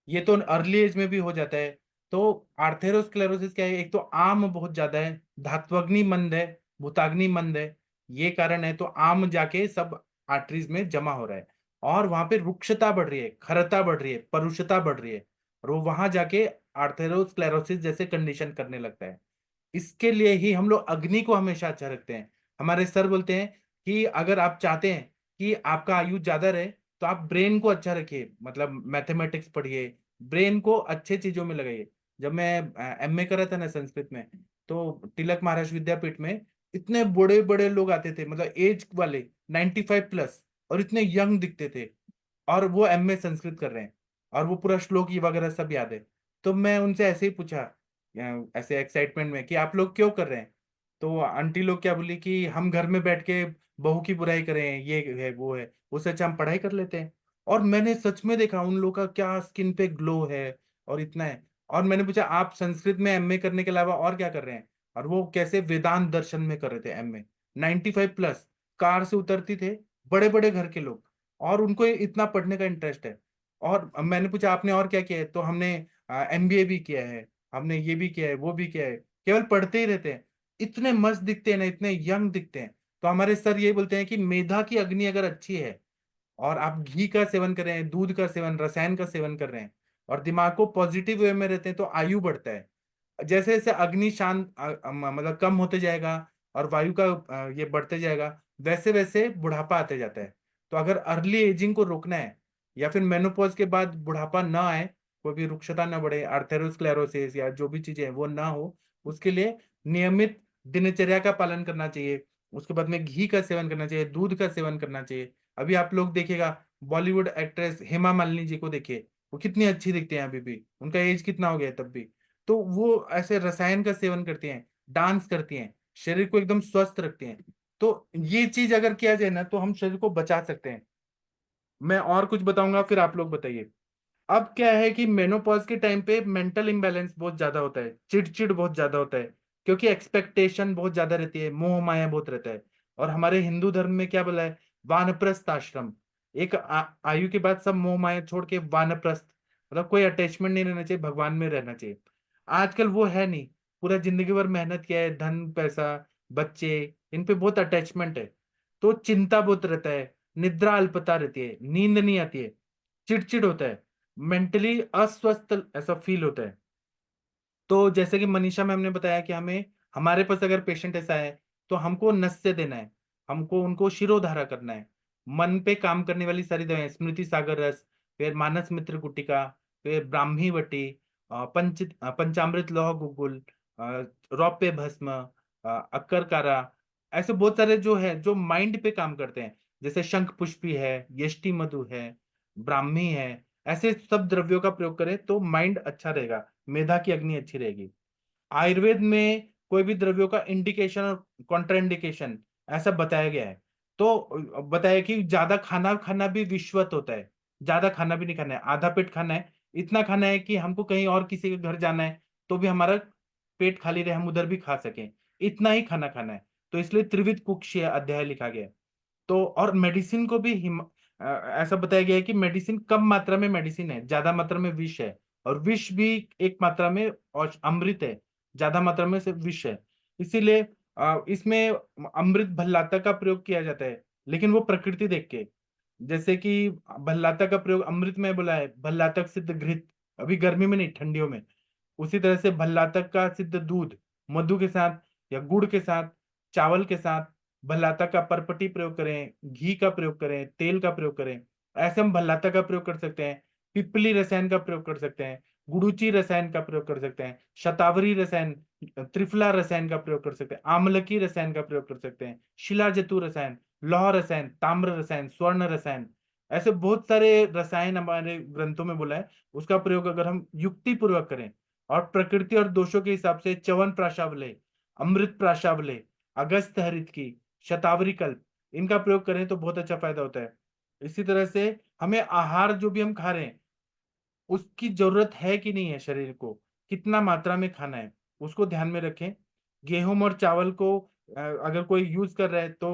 ये तो अर्ली एज में भी हो जाता है। तो आर्थेरोस्क्लेरोसिस क्या है, एक तो आम बहुत ज्यादा है, धात्वग्नि मंद है, भूताग्नि मंद है, ये कारण है। तो आम जाके सब आर्टरीज में जमा हो रहा है, और वहां पे रुक्षता बढ़ रही है, खरता बढ़ रही है, परुषता बढ़ रही है, और वो वहां जाके आर्थेरोस्क्लेरोसिस जैसे कंडीशन करने लगता है। इसके लिए ही हम लोग अग्नि को हमेशा अच्छा रखते हैं। हमारे सर बोलते हैं कि अगर आप चाहते हैं कि आपका आयु ज्यादा रहे तो आप ब्रेन को अच्छा रखिए, मतलब मैथमेटिक्स पढ़िए, ब्रेन को अच्छे चीजों में लगाइए। जब मैं एमए कर रहा था ना संस्कृत में, तो तिलक महाराज विद्यापीठ में इतने बड़े बड़े लोग आते थे, मतलब एज वाले 95+, और इतने यंग दिखते थे, और वो एमए संस्कृत कर रहे हैं, और वो पूरा श्लोक ये वगैरह सब याद है। तो मैं उनसे ऐसे ही पूछा ऐसे एक्साइटमेंट में कि आप लोग क्यों कर रहे हैं। तो आंटी लोग क्या बोली कि हम घर में बैठ के बहू की बुराई करें, ये है वो है, उससे अच्छा हम पढ़ाई कर लेते हैं। और मैंने सच में देखा उन लोगों का क्या स्किन पे ग्लो है और इतना है। और मैंने पूछा आप संस्कृत में एमए करने के अलावा और क्या कर रहे हैं, और वो कैसे वेदांत दर्शन में कर रहे थे एमए। 95+, कार से उतरती थे, बड़े बड़े घर के लोग, और उनको इतना पढ़ने का इंटरेस्ट है। और मैंने पूछा आपने और क्या किया है, तो हमने एमबीए भी किया है, हमने ये भी किया है वो भी किया है। केवल पढ़ते ही रहते हैं, इतने मस्त दिखते हैं ना, इतने यंग दिखते हैं। तो हमारे सर ये बोलते हैं कि मेधा की अग्नि अगर अच्छी है, और आप घी का सेवन कर रहे हैं, दूध का सेवन, रसायन का सेवन कर रहे हैं, और दिमाग को पॉजिटिव वे में रहते हैं, तो आयु बढ़ता है। जैसे जैसे अग्नि शांत मतलब कम होते जाएगा, और वायु का ये बढ़ते जाएगा, वैसे वैसे बुढ़ापा आते जाता है। तो अगर अर्ली एजिंग को रोकना है, या फिर मेनोपॉज के बाद बुढ़ापा ना आए, कोई भी रुक्षता ना बढ़े, आर्थेरोस्क्लेरोसिस या जो भी चीजें हैं वो ना हो, उसके लिए नियमित दिनचर्या का पालन करना चाहिए। उसके बाद में घी का सेवन करना चाहिए, दूध का सेवन करना चाहिए। अभी आप लोग देखिएगा, बॉलीवुड एक्ट्रेस हेमा मालिनी जी को देखिए, वो कितनी अच्छी दिखती हैं अभी भी, उनका एज कितना हो गया है तब भी। तो वो ऐसे रसायन का सेवन करती हैं, डांस करती हैं, शरीर को एकदम स्वस्थ रखती हैं। तो ये चीज अगर किया जाए ना, तो हम शरीर को बचा सकते हैं। मैं और कुछ बताऊंगा, फिर आप लोग बताइए। अब क्या है कि मेनोपॉज के टाइम पे मेंटल इंबैलेंस बहुत ज्यादा होता है, चिड़चिड़ बहुत ज्यादा होता है, क्योंकि एक्सपेक्टेशन बहुत ज्यादा रहती है, मोह माया बहुत रहता है। और हमारे हिंदू धर्म में क्या बोला है, वानप्रस्थ आश्रम। एक आयु के बाद सब मोह माया छोड़ के वानप्रस्थ, मतलब कोई अटैचमेंट नहीं रहना चाहिए, भगवान में रहना चाहिए। आजकल वो है नहीं, पूरा जिंदगी भर मेहनत किया है, धन पैसा बच्चे, इन पे बहुत अटैचमेंट है। तो चिंता बहुत रहता है, निद्रा अल्पता रहती है, नींद नहीं आती है, चिड़चिड़ होता है, मेंटली अस्वस्थ ऐसा फील होता है। तो जैसे कि मनीषा मैम ने बताया कि हमें, हमारे पास अगर पेशेंट ऐसा है, तो हमको नस्य देना है, हमको उनको शिरोधारा करना है। मन पे काम करने वाली सारी दवाएं, स्मृति सागर रस, फिर मानस मित्र गुटिका, फिर ब्राह्मी वटी, पंचामृत लौह गुगुल, रौप्य भस्म, अक्कर कारा, ऐसे बहुत सारे जो है जो माइंड पे काम करते हैं। जैसे शंख पुष्पी है, यष्टि मधु है, ब्राह्मी है। ऐसे सब द्रव्यों का प्रयोग करें तो माइंड अच्छा रहेगा, मेधा की अग्नि अच्छी रहेगी। आयुर्वेद में कोई भी द्रव्यों का इंडिकेशन और कॉन्ट्राइंडिकेशन ऐसा बताया गया है। तो बताया कि ज्यादा खाना खाना भी विश्वत होता है, ज्यादा खाना भी नहीं खाना है, आधा पेट खाना है। इतना खाना है कि हमको कहीं और किसी के घर जाना है तो भी हमारा पेट खाली रहे, हम उधर भी खा सकें, इतना ही खाना खाना है। तो इसलिए त्रिविध कुक्षीय अध्याय लिखा गया है। तो और मेडिसिन को भी ऐसा बताया गया है कि मेडिसिन कम मात्रा में मेडिसिन है, ज्यादा मात्रा में विष है। और विष भी एक मात्रा में, और अमृत है ज्यादा मात्रा में से विष है। इसीलिए इसमें अमृत भल्लाता का प्रयोग किया जाता है, लेकिन वो प्रकृति देख के। जैसे कि भल्लाता का प्रयोग अमृत में बोला है, भल्लातक सिद्ध घृत, अभी गर्मी में नहीं ठंडियों में। उसी तरह से भल्लातक का सिद्ध दूध, मधु के साथ या गुड़ के साथ, चावल के साथ भल्लाता का परपटी प्रयोग करें, घी का प्रयोग करें, तेल का प्रयोग करें। ऐसे हम भल्लाता का प्रयोग कर सकते हैं, पिपली रसायन का प्रयोग कर सकते हैं, गुड़ूची रसायन का प्रयोग कर सकते हैं, शतावरी रसायन, त्रिफला रसायन का प्रयोग कर सकते हैं, आमलकी रसायन का प्रयोग कर सकते हैं, शिलाजतु रसायन, लौह रसायन, ताम्र रसायन, स्वर्ण रसायन। ऐसे बहुत सारे रसायन हमारे ग्रंथों में बोला है। उसका प्रयोग अगर हम युक्ति पूर्वक करें, और प्रकृति और दोषों के हिसाब से च्यवन प्राशावले, अमृत प्राशावले, अगस्त हरित की, शतावरी कल्प, इनका प्रयोग करें तो बहुत अच्छा फायदा होता है। इसी तरह से हमें आहार जो भी हम खा रहे हैं, उसकी जरूरत है कि नहीं है शरीर को, कितना मात्रा में खाना है, उसको ध्यान में रखें। गेहूं और चावल को अगर कोई यूज कर रहा है तो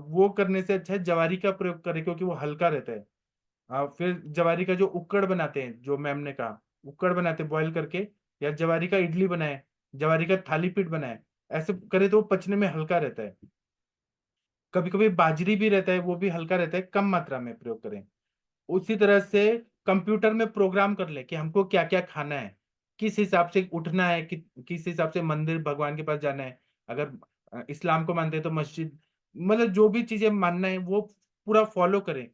वो करने से अच्छा है जवारी का प्रयोग करें, क्योंकि वो हल्का रहता है। फिर जवारी का जो उक्कड़ बनाते हैं, जो मैम ने कहा, उक्कड़ बनाते बॉईल करके, या जवारी का इडली बनाए, जवारी का थाली पीठ बनाए, ऐसे करे तो वो पचने में हल्का रहता है। कभी कभी बाजरी भी रहता है, वो भी हल्का रहता है, कम मात्रा में प्रयोग करें। उसी तरह से कंप्यूटर में प्रोग्राम कर ले कि हमको क्या क्या खाना है, किस हिसाब से उठना है, किस हिसाब से मंदिर भगवान के पास जाना है। अगर इस्लाम को मानते हैं तो मस्जिद, मतलब जो भी चीजें मानना है वो पूरा फॉलो करें,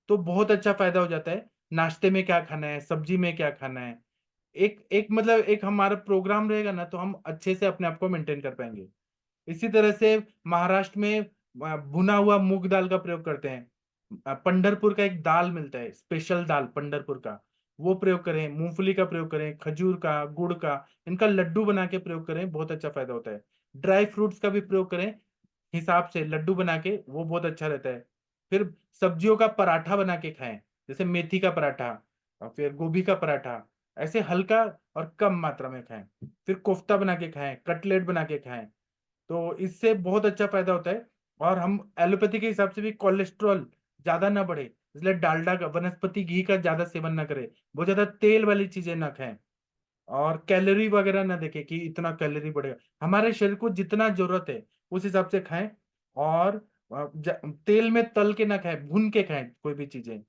तो बहुत अच्छा फायदा हो जाता है। नाश्ते में क्या खाना है, सब्जी में क्या खाना है, एक एक मतलब एक हमारा प्रोग्राम रहेगा ना, तो हम अच्छे से अपने आप को मेंटेन कर पाएंगे। इसी तरह से महाराष्ट्र में भुना हुआ मूंग दाल का प्रयोग करते हैं। पंढरपुर का एक दाल मिलता है, स्पेशल दाल पंढरपुर का, वो प्रयोग करें, मूंगफली का प्रयोग करें, खजूर का, गुड़ का, इनका लड्डू बना के प्रयोग करें, बहुत अच्छा फायदा होता है। ड्राई फ्रूट्स का भी प्रयोग करें हिसाब से, लड्डू बना के, वो बहुत अच्छा रहता है। फिर सब्जियों का पराठा बना के खाएं, जैसे मेथी का पराठा और फिर गोभी का पराठा, ऐसे हल्का और कम मात्रा में खाएं। फिर कोफ्ता बना के खाएं, कटलेट बना के खाएं, तो इससे बहुत अच्छा फायदा होता है। और हम एलोपैथी के हिसाब से भी कोलेस्ट्रॉल ज्यादा ना बढ़े, इसलिए डालडा का, वनस्पति घी का ज्यादा सेवन ना करें, बहुत ज्यादा तेल वाली चीजें ना खाएं, और कैलोरी वगैरह ना देखें कि इतना कैलोरी बढ़ेगा। हमारे शरीर को जितना जरूरत है उस हिसाब से खाएं। और तेल में तल के ना खाएं, भून के खाएं कोई भी चीजें,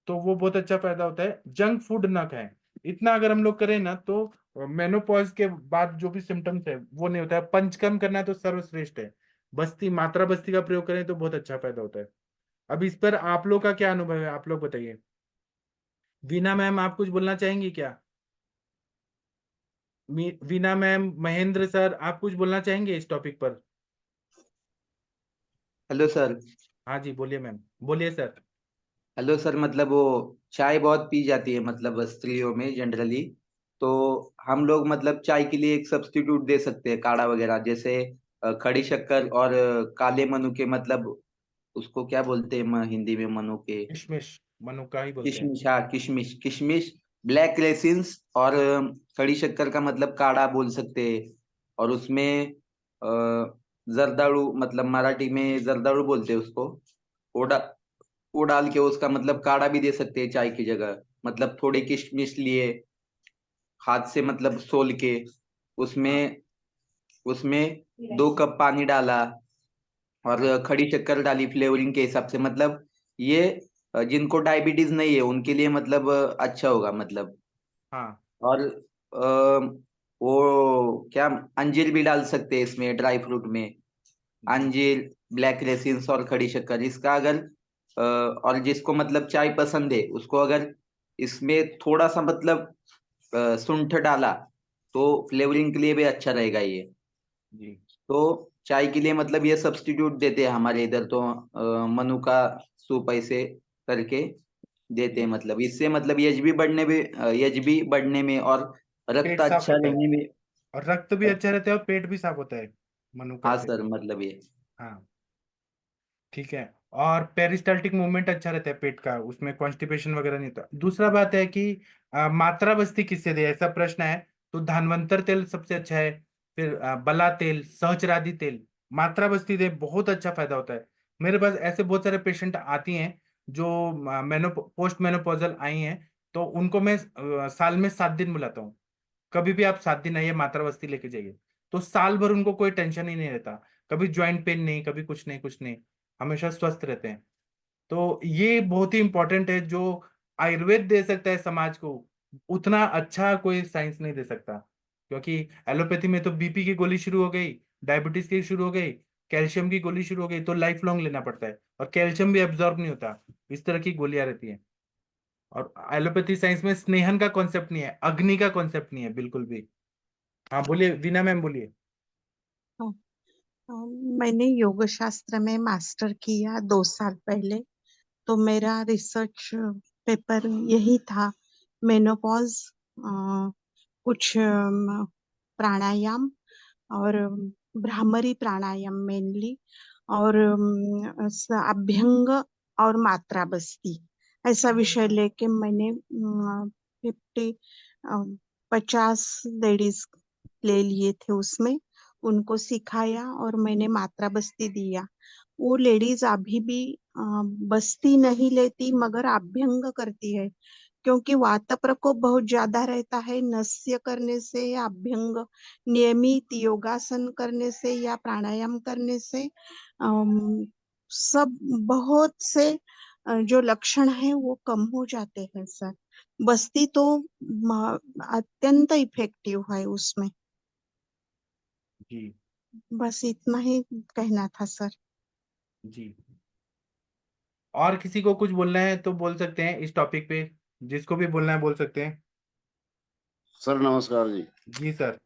तो वो बहुत अच्छा फायदा होता है। जंक फूड ना खाएं। इतना अगर हम लोग करें ना तो मेनोपॉज के बाद जो भी सिम्टम्स है वो नहीं होता है। पंच कम करना है तो सर्वश्रेष्ठ है। बस्ती, मात्रा बस्ती का प्रयोग करें तो बहुत अच्छा फायदा होता है। अब इस पर आप लोग का क्या अनुभव है, आप लोग बताइए। वीना मैम, आप कुछ बोलना चाहेंगी क्या? वीना मैम, महेंद्र सर, आप कुछ बोलना चाहेंगे इस टॉपिक पर?
Hello sir.
हाँ जी, बोलिए मैम, बोलिए सर।
हेलो सर, मतलब वो चाय बहुत पी जाती है मतलब स्त्रियों में जनरली, तो हम लोग मतलब चाय के लिए एक सब्स्टिट्यूट दे सकते हैं काढ़ा वगैरह, जैसे खड़ी शक्कर और काले मनु के, मतलब उसको क्या बोलते हैं हिंदी में, मनु के,
किशमिश, मनुका ही बोलते हैं।
किशमिश, हाँ किशमिश, किशमिश, ब्लैक रेसिन्स और खड़ी शक्कर का मतलब काढ़ा बोल सकते हैं। और उसमें जर्दाड़ू, मतलब मराठी में जर्दाड़ू बोलते हैं उसको, वो डा वो डाल के उसका मतलब काढ़ा भी दे सकते हैं चाय की जगह। मतलब थोड़े किशमिश लिए, हाथ से मतलब सोल के,
हाँ
उसमें उसमें 2 कप पानी डाला और
हाँ
खड़ी शक्कर डाली फ्लेवरिंग के हिसाब से। मतलब ये जिनको डायबिटीज नहीं है उनके लिए मतलब अच्छा होगा मतलब।
हाँ
और वो क्या, अंजीर भी डाल सकते हैं इसमें, ड्राई फ्रूट में
जी
अंजीर, ब्लैक रेसिन्स और खड़ी शक्कर। इसका अगर और जिसको मतलब चाय पसंद है उसको अगर इसमें थोड़ा सा मतलब सूंठ डाला तो फ्लेवरिंग के लिए भी अच्छा रहेगा ये।
जी
तो चाय के लिए मतलब ये सब्स्टिट्यूट देते हैं हमारे इधर, तो मनु का सूप ऐसे करके देते हैं।
जी।
मतलब इससे मतलब एज भी बढ़ने में और रक्त
पेट साफ
अच्छा
होता है,
रहने में।
और रक्त भी अच्छा रहता है, और पेट भी साफ होता है मनुका
हाँ
से।
सर, मतलब ये।
हाँ, ठीक है। और पेरिस्टाल्टिक मूवमेंट अच्छा रहता है पेट का, उसमें कॉन्स्टिपेशन वगैरह नहीं होता। दूसरा बात है कि मात्रा बस्ती किससे दे, ऐसा प्रश्न है, तो धानवंतर तेल सबसे अच्छा है। फिर बला तेल, सहचरादि तेल, मात्रा बस्ती दे, बहुत अच्छा फायदा होता है। मेरे पास ऐसे बहुत सारे पेशेंट आती हैं जो पोस्ट मेनोपॉजल आई हैं, तो उनको मैं साल में 7 दिन बुलाता हूँ। कभी भी आप 7 दिन आइए, मात्रा बस्ती लेके जाइए, तो साल भर उनको कोई टेंशन ही नहीं रहता। कभी ज्वाइंट पेन नहीं, कभी कुछ नहीं, कुछ नहीं, हमेशा स्वस्थ रहते हैं। तो ये बहुत ही इंपॉर्टेंट है, जो आयुर्वेद दे सकता है समाज को, उतना अच्छा कोई साइंस नहीं दे सकता। क्योंकि एलोपैथी में तो बीपी की गोली शुरू हो गई, डायबिटीज की शुरू हो गई, कैल्शियम की गोली शुरू हो गई, तो लाइफ लॉन्ग लेना पड़ता है, और कैल्शियम भी एब्जॉर्ब नहीं होता, इस तरह की गोलियां रहती हैं। और एलोपैथी साइंस में स्नेहन का कॉन्सेप्ट नहीं है, अग्नि का कॉन्सेप्ट नहीं है बिल्कुल भी। हाँ बोलिए वीना मैम, बोलिए।
हाँ, मैंने योग शास्त्र में मास्टर किया 2 साल पहले। तो मेरा रिसर्च पेपर यही था, मेनोपॉज, कुछ प्राणायाम और भ्रामरी प्राणायाम मेनली, और अभ्यंग और मात्रा बस्ती, ऐसा विषय लेके मैंने 50 लेडीज ले लिए थे उसमें, उनको सिखाया और मैंने मात्रा बस्ती दिया। वो लेडीज अभी भी बस्ती नहीं लेती मगर अभ्यंग करती है, क्योंकि वात प्रकोप बहुत ज्यादा रहता है। नस्य करने से या अभ्यंग, नियमित योगासन करने से या प्राणायाम करने से सब बहुत से जो लक्षण है वो कम हो जाते हैं सर। बस्ती तो अत्यंत इफेक्टिव है उसमें।
जी
बस इतना ही कहना था सर।
जी। और किसी को कुछ बोलना है तो बोल सकते हैं इस टॉपिक पे, जिसको भी बोलना है बोल सकते हैं।
सर नमस्कार जी।
जी सर।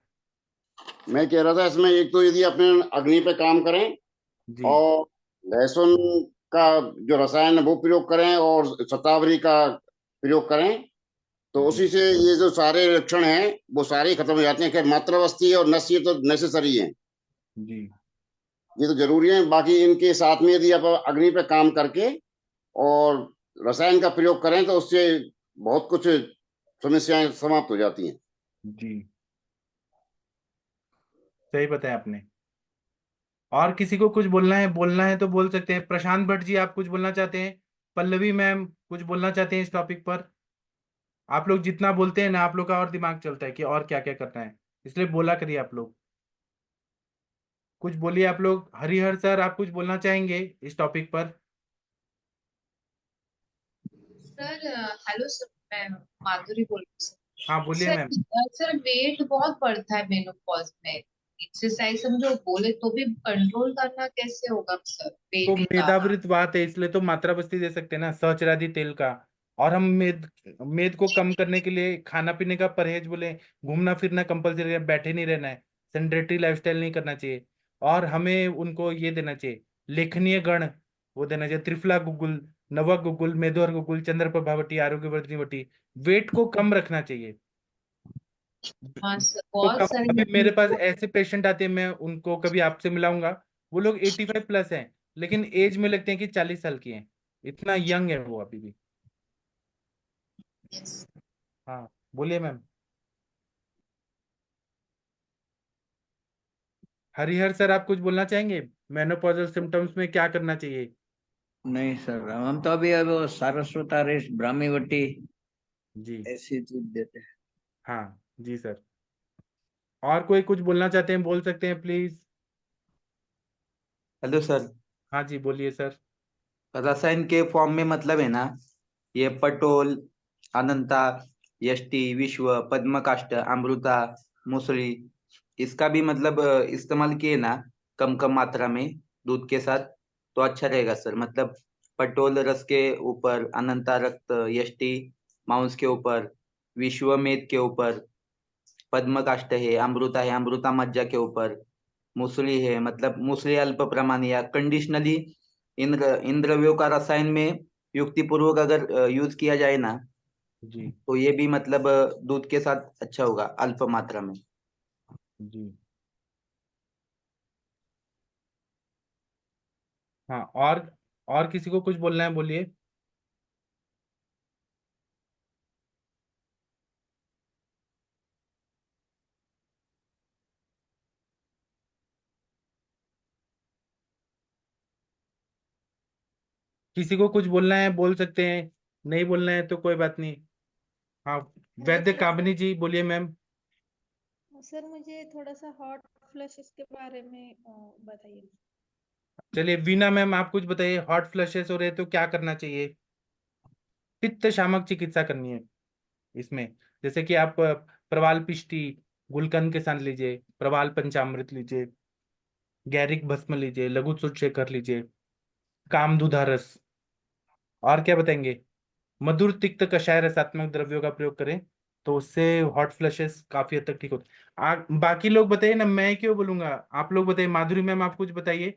मैं कह रहा था इसमें एक तो यदि अपने अग्नि पे काम करें
जी
और लहसुन का जो रसायन है वो प्रयोग करें और शतावरी का प्रयोग करें तो
जी
उसी से ये जो सारे लक्षण हैं वो सारे ही खत्म हो जाते हैं। खैर मात्रावस्थी और नस ये तो नेसेसरी है,
जी
ये तो जरूरी है। बाकी इनके साथ में यदि आप अग्नि पे काम करके और रसायन का प्रयोग करें तो उससे बहुत कुछ समस्याएं समाप्त हो जाती हैं।
जी सही बताया आपने। और किसी को कुछ बोलना है तो बोल सकते हैं। प्रशांत भट्ट जी, आप कुछ बोलना चाहते हैं? पल्लवी मैम कुछ बोलना चाहते हैं इस टॉपिक पर? आप लोग जितना बोलते हैं ना, आप लोग का और दिमाग चलता है कि और क्या क्या करना है, इसलिए बोला करिए आप लोग। कुछ बोलिए आप लोग। हरिहर सर, आप कुछ बोलना चाहेंगे इस टॉपिक पर?
सर हेलो सर, मैं माधुरी बोल रही
हाँ
हूँ
बोलिए
सर।
मैम।
सर वेट बहुत बढ़ता है मेनोपॉज में, एक्सरसाइज हम जो बोले तो भी कंट्रोल करना कैसे होगा सर
तो
वेट का।
मेदावृत वात है, इसलिए तो मात्रा बस्ती दे सकते हैं ना, सहचरादी तेल का। और हम मेद को कम करने के लिए खाना पीने का परहेज बोले, घूमना फिरना कंपलसरी है, बैठे नहीं रहना है, सेडेंटरी लाइफस्टाइल नहीं करना चाहिए। और हमें उनको ये देना चाहिए, लेखनीय गण वो देना चाहिए, त्रिफला गुगुल, नवा गुगुल, मेदोहर गुगुल, चंद्र प्रभावटी, आरोग्यवर्धिनी वटी। वेट को कम रखना चाहिए।
हाँ सर,
तो
बहुत
कभी
सारे
कभी मेरे पास ऐसे पेशेंट आते हैं, मैं उनको कभी आपसे मिलाऊंगा, वो लोग 85+ हैं, लेकिन एज में लगते हैं कि 40 साल की हैं। इतना यंग है वो अभी भी। हाँ बोलिए मैम। हरिहर सर, आप कुछ बोलना चाहेंगे? मेनोपॉजल सिम्टम्स में क्या करना चाहिए?
नहीं सर, हम तो अभी अब सारस्वता रेस ब्राह्मीवटी
जी
ऐसी चीज देते हैं।
हाँ जी सर। और कोई कुछ बोलना चाहते हैं, बोल सकते हैं प्लीज।
Hello sir.
हाँ जी बोलिए सर।
रसायन के फॉर्म में मतलब है ना, ये पटोल, अनंता, यष्टि, विश्व, पद्मकाष्ठ, अमृता, मुसली, इसका भी मतलब इस्तेमाल किए ना कम कम मात्रा में दूध के साथ, तो अच्छा रहेगा सर। मतलब पटोल रस के ऊपर, अनंता रक्त, यष्टि मांस के ऊपर, विश्व मेद के ऊपर, पद्मकाष्ठ है, अमृता है, अमृता मज्जा के ऊपर, मूसली है, मतलब मूसली अल्प प्रमाण या कंडीशनली इन द्रव्यों का रसायन में युक्तिपूर्वक अगर यूज किया जाए ना,
जी
तो ये भी मतलब दूध के साथ अच्छा होगा अल्प मात्रा में।
जी हाँ। और किसी को कुछ बोलना है, बोलिए। किसी को कुछ बोलना है बोल सकते हैं, नहीं बोलना है तो कोई बात नहीं। हाँ
हेलो
वैद्य
सर।
कामिनी जी बोलिए मैम।
सर मुझे थोड़ा सा हॉट फ्लैशेस के बारे में बताइए।
चलिए वीना मैम, आप कुछ बताइए। हॉट फ्लशेस हो रहे तो क्या करना चाहिए? पित्त शामक चिकित्सा करनी है इसमें। जैसे कि आप प्रवाल पिष्टी गुलकंद के साथ लीजिए, प्रवाल पंचामृत लीजिए, गैरिक भस्म लीजिए, लघु शेखर लीजिए, कामदूधा रस। और क्या बताएंगे? मधुर तिक्त कषाय रसात्मक द्रव्यों का प्रयोग करें तो उससे हॉट फ्लशेस काफी हद तक ठीक होते हैं। बाकी लोग बताइए ना, मैं क्यों बोलूंगा, आप लोग बताइए। माधुरी मैम आप कुछ बताइए,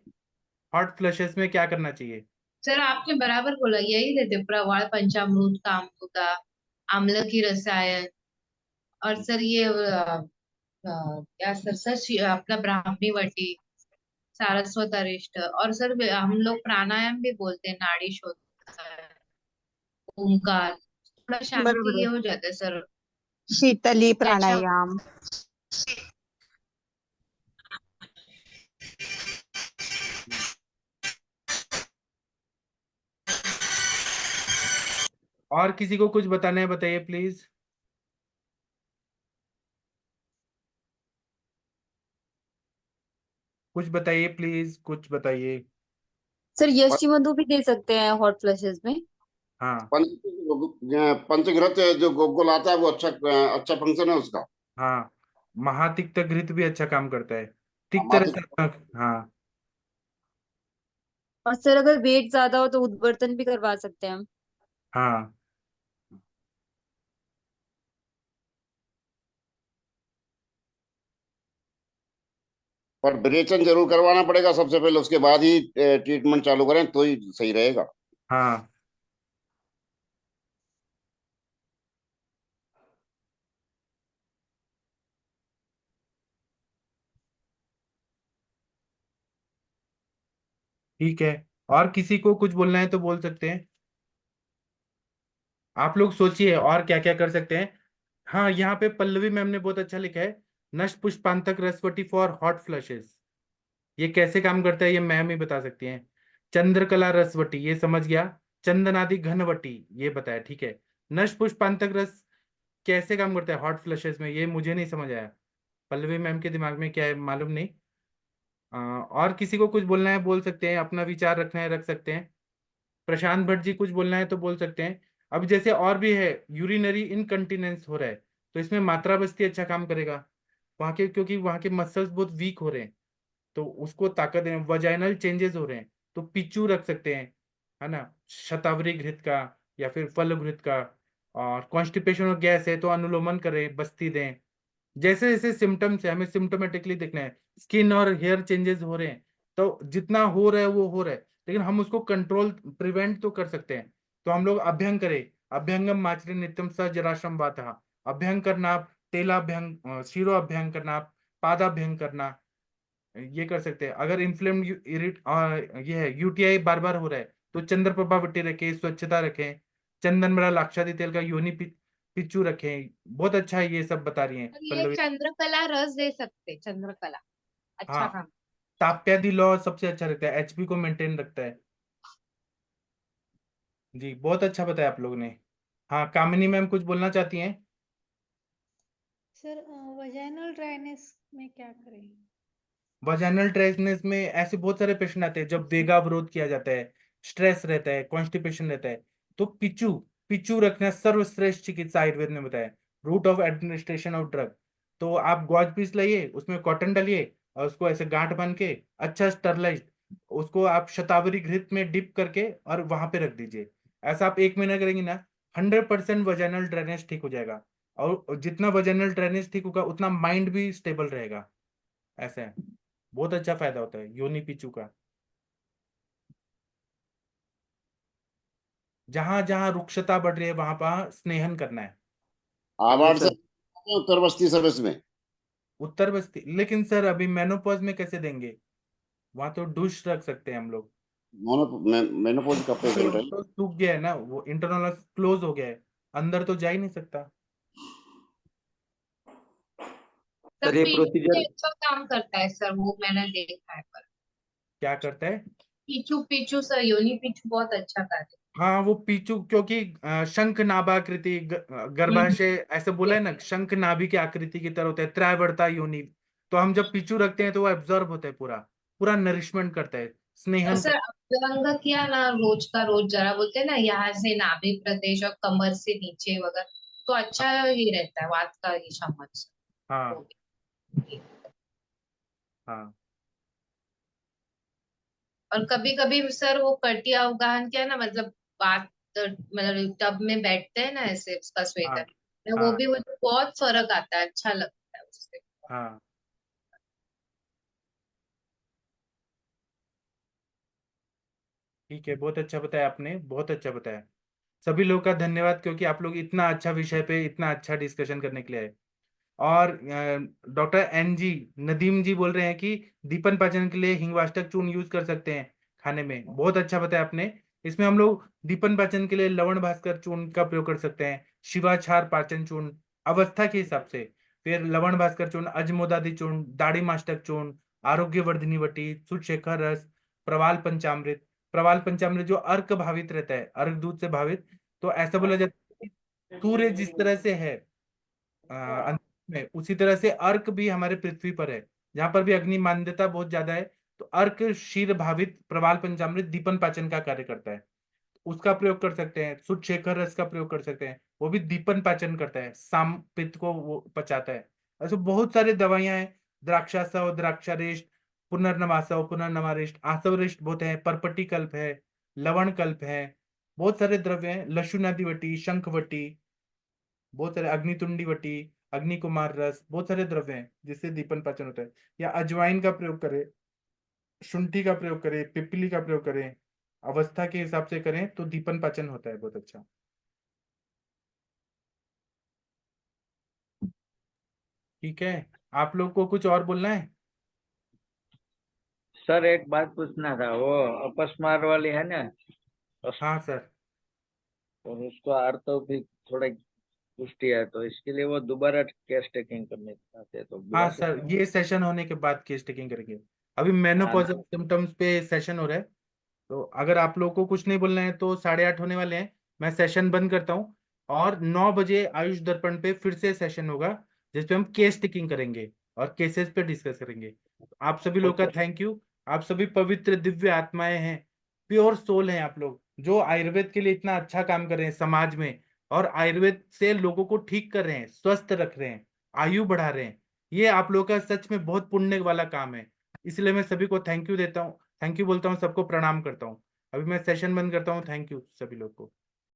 हॉट फ्लशेस में क्या करना चाहिए?
सर आपने बराबर बोला, यही देते प्रवाल पंचामृत, कामधुता, आम्ल की रसायन। और सर ये क्या सर सर अपना ब्राह्मी वटी, सारस्वत अरिष्ट। और सर हम लोग प्राणायाम भी बोलते हैं, नाड़ी शोधन, ओमकार, थोड़ा शांति
बरोबर
ये
आहे.
हो जाता है सर।
शीतली
त्याच्या
प्राणायाम.
और किसी को कुछ बताना है बताइए प्लीज। कुछ बताइए प्लीज, कुछ बताइए।
सर यष्टि मधु भी दे सकते हैं हॉट फ्लैशेस में।
हाँ
पंचघृत जो गोकुल आता है वो अच्छा अच्छा फंक्शन है उसका।
हाँ। महातिक्त घृत भी अच्छा काम करता है, तिक्त
मात्र
रसात्मक। हाँ
और सर अगर वेट ज्यादा हो तो उद्वर्तन भी करवा सकते हैं हम।
हाँ
पर विरेचन जरूर करवाना पड़ेगा सबसे पहले, उसके बाद ही ट्रीटमेंट चालू करें तो ही सही रहेगा।
हाँ ठीक है, और किसी को कुछ बोलना है तो बोल सकते हैं। आप लोग सोचिए और क्या क्या कर सकते हैं। हाँ, यहाँ पे पल्लवी मैम ने बहुत अच्छा लिखा है, नष्ट पुष्पांतक रसवटी फॉर हॉट फ्लशेस। ये कैसे काम करता है ये मैम ही बता सकती हैं। चंद्रकला रसवटी ये समझ गया, चंदनादि घनवटी ये बताया, ठीक है। नष्ट पुष्पांतक रस कैसे काम करता है हॉट फ्लशेस में, ये मुझे नहीं समझ आया। पल्लवी मैम के दिमाग में क्या है मालूम नहीं। और किसी को कुछ बोलना है बोल सकते हैं, अपना विचार रखना है रख सकते हैं। प्रशांत भट्ट जी कुछ बोलना है तो बोल सकते हैं। अब जैसे और भी है, यूरिनरी इनकंटिनेंस हो रहा है, तो इसमें मात्रा बस्ती अच्छा काम करेगा वहां के, क्योंकि वहां के मसल्स बहुत वीक हो रहे हैं, तो उसको ताकत देने। वजाइनल चेंजेस हो रहे हैं तो पिच्चू रख सकते हैं, है ना, शतावरी घृत का या फिर फल घृत का। और कॉन्स्टिपेशन और गैस है तो अनुलोमन करें, बस्ती दें। जैसे जैसे सिम्टम्स है हमें सिम्टोमेटिकली देखना है। स्किन और हेयर चेंजेस हो रहे हैं, तो जितना हो रहा है वो हो रहा है, लेकिन हम उसको कंट्रोल प्रिवेंट तो कर सकते हैं। तो हम लोग अभ्यंग करें, अभ्यंगम माचरे नित्यम स जराश्रम वातः। अभ्यंग करना आप, तेलाभ्यंग, शिरोअभ्यंग करना आप, पादाभ्यंग करना, ये कर सकते हैं। अगर इन्फ्लेम्ड ये है, यूटीआई बार बार हो रहा है, तो चंद्रप्रभा वट्टी रखें, स्वच्छता रखें, चंदन बड़ा लाक्षादि तेल का योनि पिच्चू रखें। बहुत अच्छा है, ये सब बता रही हैं
और ये
पल्लवी।
चंद्रकला रस दे सकते, चंद्रकला अच्छा
हाँ,
काम।
ताप्यादि लॉ सबसे अच्छा रहता है, एचपी को मेंटेन रखता है। जी, बहुत अच्छा बताया आप लोगों ने। हाँ, कामिनी मैम कुछ बोलना चाहती हैं।
सर वजाइनल ड्राइनेस में क्या करें?
वजाइनल ड्राइनेस में ऐसे बहुत सारे पेशेंट आते हैं जब वेगावरोध किया जाता है, स्ट्रेस रहता है, कॉन्स्टिपेशन रहता है, तो पिचू पिचू रखना सर्वश्रेष्ठ चिकित्सा आयुर्वेद ने बताया, root of administration of drug. तो आप गॉज पीस लाइए, उसमें कॉटन डालिए और उसको ऐसे गांठ बांध के अच्छा स्टरलाइज, उसको आप शतावरी घृत में डिप करके और वहां पे रख दीजिए। ऐसा आप 1 महीना करेंगे ना, 100% वजाइनल ड्रेनेज ठीक हो जाएगा। और जितना वजाइनल ड्रेनेज ठीक होगा उतना माइंड भी स्टेबल रहेगा। ऐसा है, बहुत अच्छा फायदा होता है योनि पिचू का। जहां जहां रुक्षता बढ़ रही है वहां वहां स्नेहन करना है।
आवाज से
सर
उत्तर बस्ती सब इसमें।
उत्तर बस्ती, लेकिन सर अभी मेनोपॉज में कैसे देंगे, वहां तो डुश रख सकते हैं हम लोग।
मेनोपॉज का पेशेंट है।
तो सूख गया है ना, वो इंटरनल क्लोज हो गया है, अंदर तो जा ही नहीं सकता।
सर
सर ये
पीछू भी
प्रोसीजर
अच्छा काम करता है सर, वो मैंने देखा है। पर
क्या करता है।
पीछू पीछू सर, योनि पीछू बहुत अच्छा कार्य।
हाँ, वो पीचू क्योंकि शंख नाभाकृति गर्भाशय ऐसे बोला है ना, शंख नाभि की आकृति की तरह होता है, त्रैवर्ता योनि। तो हम जब पीचू रखते हैं तो वो एब्जॉर्ब होता है, पूरा पूरा नरिशमेंट करता है,
और
स्नेहन
सर
करता
अभ्यंग किया ना, रोज का रोज, जरा बोलते हैं ना, यहाँ से नाभि प्रदेश और कमर से नीचे वगैरह, तो
है।
अच्छा ही रहता है वात का ये शमन सर।
हाँ
वो भी।
हाँ
और कभी कभी सर वो कटिया अवगाहन किया ना, मतलब बात, मतलब टब में बैठते हैं ना ऐसे, उसका
हाँ
स्वेटर, वो
हाँ
भी मुझे बहुत फर्क आता है, अच्छा लगता है उससे।
हाँ, ठीक है, बहुत अच्छा बताया आपने, बहुत अच्छा बताया। सभी लोग का धन्यवाद, क्योंकि आप लोग इतना अच्छा विषय पे इतना अच्छा डिस्कशन करने के लिए आए। और डॉक्टर एन जी नदीम जी बोल रहे हैं कि दीपन पाचन के लिए हिंगवाष्टक चूर्ण यूज कर सकते हैं खाने में, बहुत अच्छा बताया आपने। इसमें हम लोग दीपन पाचन के लिए लवण भास्कर चूर्ण का प्रयोग कर सकते हैं, शिवाचार पाचन चूर्ण अवस्था के हिसाब से, फिर लवण भास्कर चूर्ण, अजमोदादि चूर्ण, दाढ़ी मास्टक चूर्ण, आरोग्य वर्धिनी वटी, सुशेखर रस, प्रवाल पंचामृत। प्रवाल पंचामृत जो अर्क भावित रहता है, अर्क दूध से भावित। तो ऐसा बोला जाता है कि सूर्य जिस तरह से है में, उसी तरह से अर्क भी हमारे पृथ्वी पर है, जहां पर भी अग्नि मान्यता बहुत ज्यादा है। तो अर्क क्षीर भावित प्रवाल पंचामृत दीपन पाचन का कार्य करता है, उसका प्रयोग कर सकते हैं। शुद्ध शेखर रस का प्रयोग कर सकते हैं, वो भी दीपन पाचन करता है, साम पित्त को वो पचाता है। ऐसे बहुत सारी दवाइयां हैं, द्राक्षासव, द्राक्षारिष्ट, पुनर्नवासव, पुनर्नवारिष्ट, आसवरिष्ट बहुत है, परपटी कल्प है, लवण कल्प है, बहुत सारे द्रव्य हैं, लशुनादिवटी, शंखवटी, बहुत सारे, अग्नितुंडी वटी, अग्नि कुमार रस, बहुत सारे द्रव्य हैं जिससे दीपन पाचन होता है। या अजवाइन का प्रयोग करें, शुंठी का प्रयोग करें, पिपली का प्रयोग करें, अवस्था के हिसाब से करें तो दीपन पाचन होता है बहुत अच्छा। ठीक है, आप लोग को कुछ और बोलना है।
सर एक बात पूछना था, वो अपस्मार वाली है ना,
हाँ सर।
और उसको आर्तो भी थोड़ा पुष्टि है, तो इसके लिए वो दोबारा केस टेकिंग करने चाहते हैं, तो बुला
हाँ
सकते
सर,
हैं?
ये सेशन होने के बाद केस टेकिंग करेंगे। अभी
हाँ
मेनोपॉजल सिम्टम्स पे सेशन हो रहा है, तो अगर आप लोगों को कुछ नहीं बोलना है तो 8:30 होने वाले हैं, मैं सेशन बंद करता हूँ। और 9 बजे आयुष दर्पण पे फिर से सेशन होगा, जिसपे हम केस टेकिंग करेंगे और केसेस पे डिस्कस करेंगे। तो आप सभी लोग का
ओके।
Thank you. आप सभी पवित्र दिव्य आत्माएं हैं, प्योर सोल हैं आप लोग, जो आयुर्वेद के लिए इतना अच्छा काम कर रहे हैं समाज में, और आयुर्वेद से लोगों को ठीक कर रहे हैं, स्वस्थ रख रहे हैं, आयु बढ़ा रहे हैं। ये आप लोगों का सच में बहुत पुण्य वाला काम है। इसलिए मैं सभी को थैंक यू देता हूँ, थैंक यू बोलता हूँ, सबको प्रणाम करता हूँ। अभी मैं सेशन बंद करता हूँ। थैंक यू सभी लोग को।